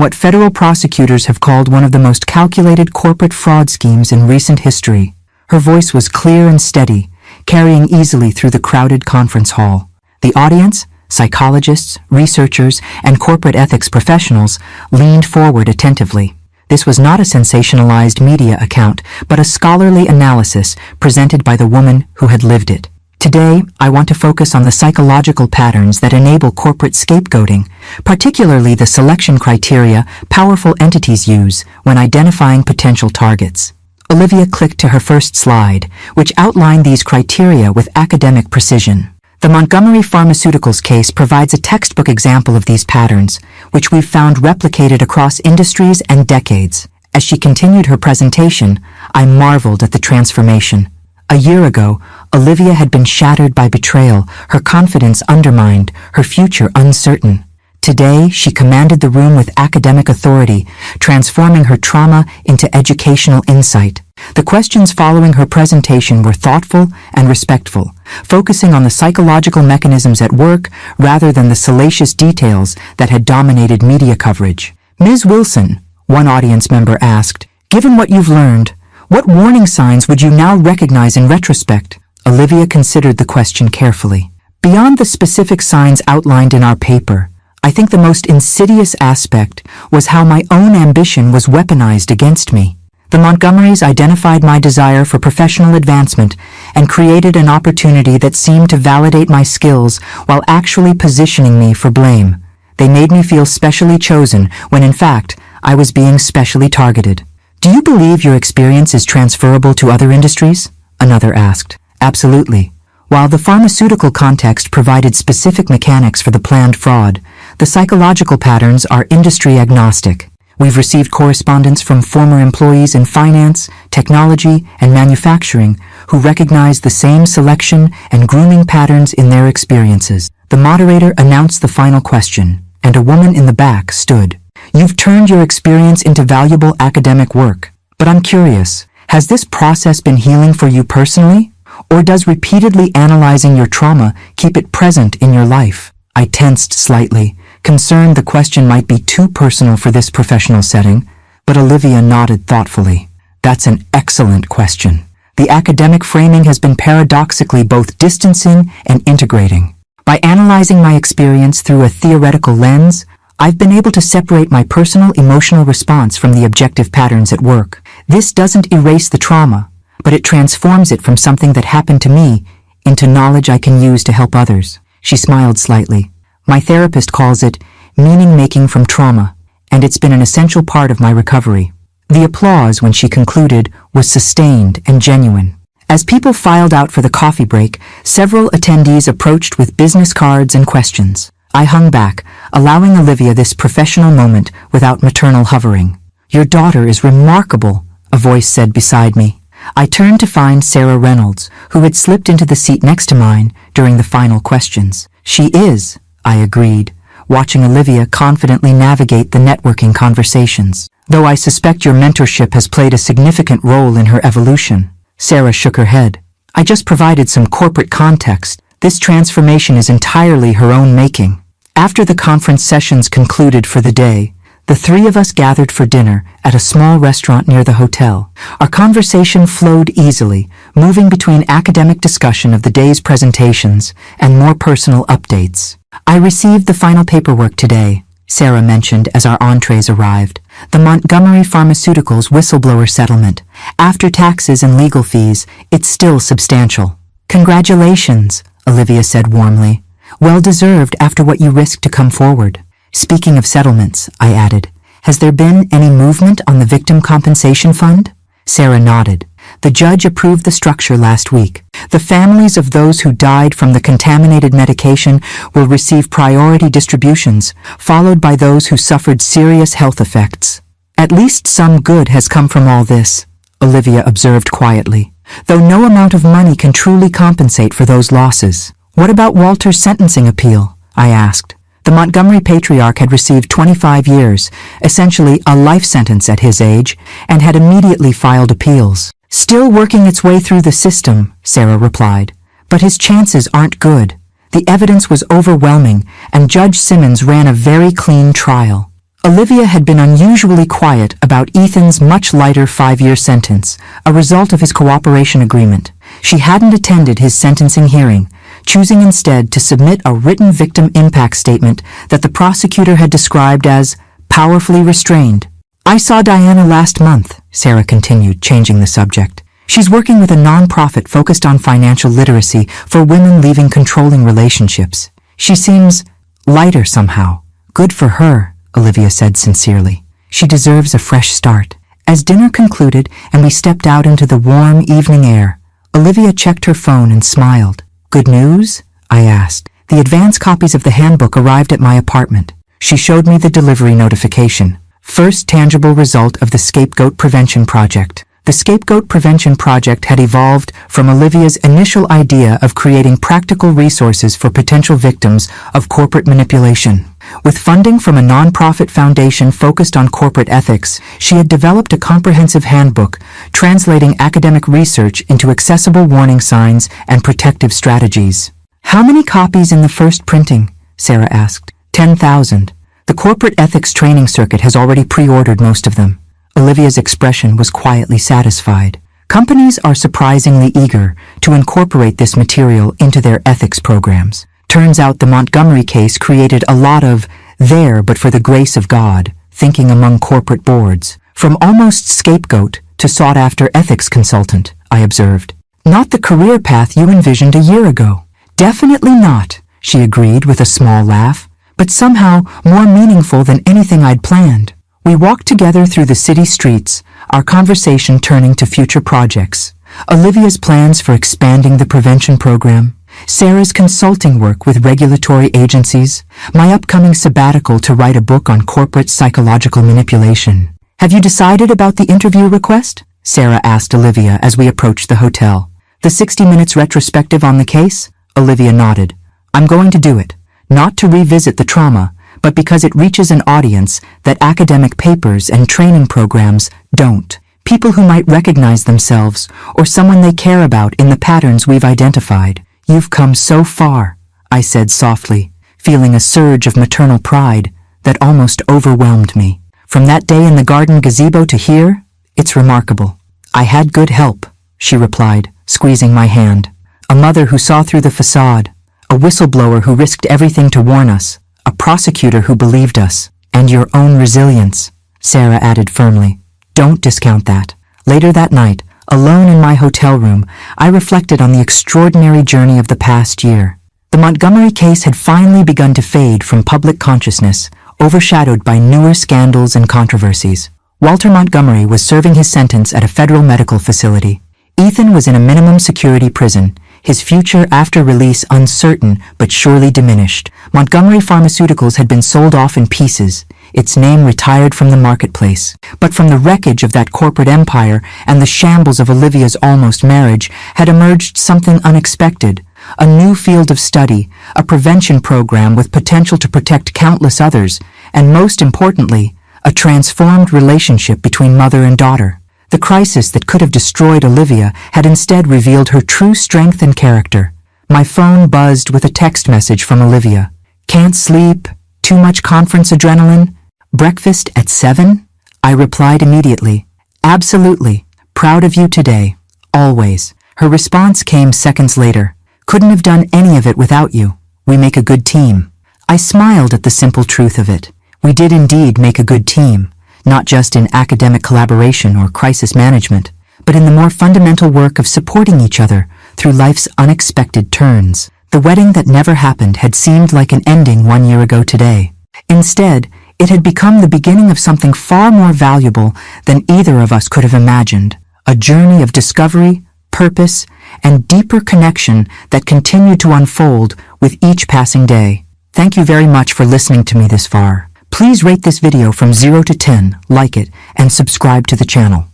what federal prosecutors have called one of the most calculated corporate fraud schemes in recent history. Her voice was clear and steady, carrying easily through the crowded conference hall. The audience, psychologists, researchers, and corporate ethics professionals, leaned forward attentively. This was not a sensationalized media account, but a scholarly analysis presented by the woman who had lived it. Today, I want to focus on the psychological patterns that enable corporate scapegoating, particularly the selection criteria powerful entities use when identifying potential targets. Olivia clicked to her first slide, which outlined these criteria with academic precision. The Montgomery Pharmaceuticals case provides a textbook example of these patterns, which we've found replicated across industries and decades. As she continued her presentation, I marveled at the transformation. A year ago, Olivia had been shattered by betrayal, her confidence undermined, her future uncertain. Today, she commanded the room with academic authority, transforming her trauma into educational insight. The questions following her presentation were thoughtful and respectful, focusing on the psychological mechanisms at work rather than the salacious details that had dominated media coverage. Ms. Wilson, one audience member asked, given what you've learned, what warning signs would you now recognize in retrospect? Olivia considered the question carefully. Beyond the specific signs outlined in our paper, I think the most insidious aspect was how my own ambition was weaponized against me. The Montgomerys identified my desire for professional advancement and created an opportunity that seemed to validate my skills while actually positioning me for blame. They made me feel specially chosen when, in fact, I was being specially targeted. Do you believe your experience is transferable to other industries? Another asked. Absolutely. While the pharmaceutical context provided specific mechanics for the planned fraud, the psychological patterns are industry agnostic. We've received correspondence from former employees in finance, technology, and manufacturing who recognize the same selection and grooming patterns in their experiences. The moderator announced the final question, and a woman in the back stood. You've turned your experience into valuable academic work, but I'm curious, has this process been healing for you personally? Or does repeatedly analyzing your trauma keep it present in your life? I tensed slightly, concerned the question might be too personal for this professional setting, but Olivia nodded thoughtfully. That's an excellent question. The academic framing has been paradoxically both distancing and integrating. By analyzing my experience through a theoretical lens, I've been able to separate my personal emotional response from the objective patterns at work. This doesn't erase the trauma, but it transforms it from something that happened to me into knowledge I can use to help others. She smiled slightly. My therapist calls it meaning-making from trauma, and it's been an essential part of my recovery. The applause when she concluded was sustained and genuine. As people filed out for the coffee break, several attendees approached with business cards and questions. I hung back, allowing Olivia this professional moment without maternal hovering. Your daughter is remarkable, a voice said beside me. I turned to find Sarah Reynolds, who had slipped into the seat next to mine during the final questions. She is, I agreed, watching Olivia confidently navigate the networking conversations. Though I suspect your mentorship has played a significant role in her evolution. Sarah shook her head. I just provided some corporate context. This transformation is entirely her own making. After the conference sessions concluded for the day, the three of us gathered for dinner at a small restaurant near the hotel. Our conversation flowed easily, moving between academic discussion of the day's presentations and more personal updates. I received the final paperwork today, Sarah mentioned as our entrees arrived. The Montgomery Pharmaceuticals whistleblower settlement. After taxes and legal fees, it's still substantial. Congratulations, Olivia said warmly. Well deserved after what you risked to come forward. Speaking of settlements, I added, has there been any movement on the Victim Compensation Fund? Sarah nodded. The judge approved the structure last week. The families of those who died from the contaminated medication will receive priority distributions, followed by those who suffered serious health effects. At least some good has come from all this, Olivia observed quietly, though no amount of money can truly compensate for those losses. What about Walter's sentencing appeal? I asked. The Montgomery patriarch had received 25 years, essentially a life sentence at his age, and had immediately filed appeals. Still working its way through the system, Sarah replied. But his chances aren't good. The evidence was overwhelming, and Judge Simmons ran a very clean trial. Olivia had been unusually quiet about Ethan's much lighter 5-year sentence, a result of his cooperation agreement. She hadn't attended his sentencing hearing, choosing instead to submit a written victim impact statement that the prosecutor had described as powerfully restrained. I saw Diana last month, Sarah continued, changing the subject. She's working with a nonprofit focused on financial literacy for women leaving controlling relationships. She seems lighter somehow. Good for her, Olivia said sincerely. She deserves a fresh start. As dinner concluded and we stepped out into the warm evening air, Olivia checked her phone and smiled. Good news? I asked. The advance copies of the handbook arrived at my apartment. She showed me the delivery notification. First tangible result of the Scapegoat Prevention Project. The Scapegoat Prevention Project had evolved from Olivia's initial idea of creating practical resources for potential victims of corporate manipulation. With funding from a nonprofit foundation focused on corporate ethics, she had developed a comprehensive handbook, translating academic research into accessible warning signs and protective strategies. How many copies in the first printing? Sarah asked. 10,000. The corporate ethics training circuit has already pre-ordered most of them. Olivia's expression was quietly satisfied. Companies are surprisingly eager to incorporate this material into their ethics programs. Turns out the Montgomery case created a lot of there but for the grace of God thinking among corporate boards. From almost scapegoat to sought-after ethics consultant, I observed. Not the career path you envisioned a year ago. Definitely not, she agreed with a small laugh, but somehow more meaningful than anything I'd planned. We walked together through the city streets, our conversation turning to future projects. Olivia's plans for expanding the prevention program, Sarah's consulting work with regulatory agencies, my upcoming sabbatical to write a book on corporate psychological manipulation. Have you decided about the interview request? Sarah asked Olivia as we approached the hotel. The 60 Minutes retrospective on the case? Olivia nodded. I'm going to do it, not to revisit the trauma, but because it reaches an audience that academic papers and training programs don't. People who might recognize themselves or someone they care about in the patterns we've identified. You've come so far, I said softly, feeling a surge of maternal pride that almost overwhelmed me. From that day in the garden gazebo to here, it's remarkable. I had good help, she replied, squeezing my hand. A mother who saw through the facade, a whistleblower who risked everything to warn us, a prosecutor who believed us, and your own resilience, Sarah added firmly. Don't discount that. Later that night, alone in my hotel room, I reflected on the extraordinary journey of the past year. The Montgomery case had finally begun to fade from public consciousness, overshadowed by newer scandals and controversies. Walter Montgomery was serving his sentence at a federal medical facility. Ethan was in a minimum security prison, his future after release uncertain but surely diminished. Montgomery Pharmaceuticals had been sold off in pieces, its name retired from the marketplace. But from the wreckage of that corporate empire and the shambles of Olivia's almost marriage had emerged something unexpected, a new field of study, a prevention program with potential to protect countless others, and most importantly, a transformed relationship between mother and daughter. The crisis that could have destroyed Olivia had instead revealed her true strength and character. My phone buzzed with a text message from Olivia. Can't sleep? Too much conference adrenaline? Breakfast at 7? I replied immediately. Absolutely. Proud of you today. Always. Her response came seconds later. Couldn't have done any of it without you. We make a good team. I smiled at the simple truth of it. We did indeed make a good team. Not just in academic collaboration or crisis management, but in the more fundamental work of supporting each other through life's unexpected turns. The wedding that never happened had seemed like an ending 1 year ago today. Instead, it had become the beginning of something far more valuable than either of us could have imagined. A journey of discovery, purpose, and deeper connection that continued to unfold with each passing day. Thank you very much for listening to me this far. Please rate this video from 0 to 10, like it, and subscribe to the channel.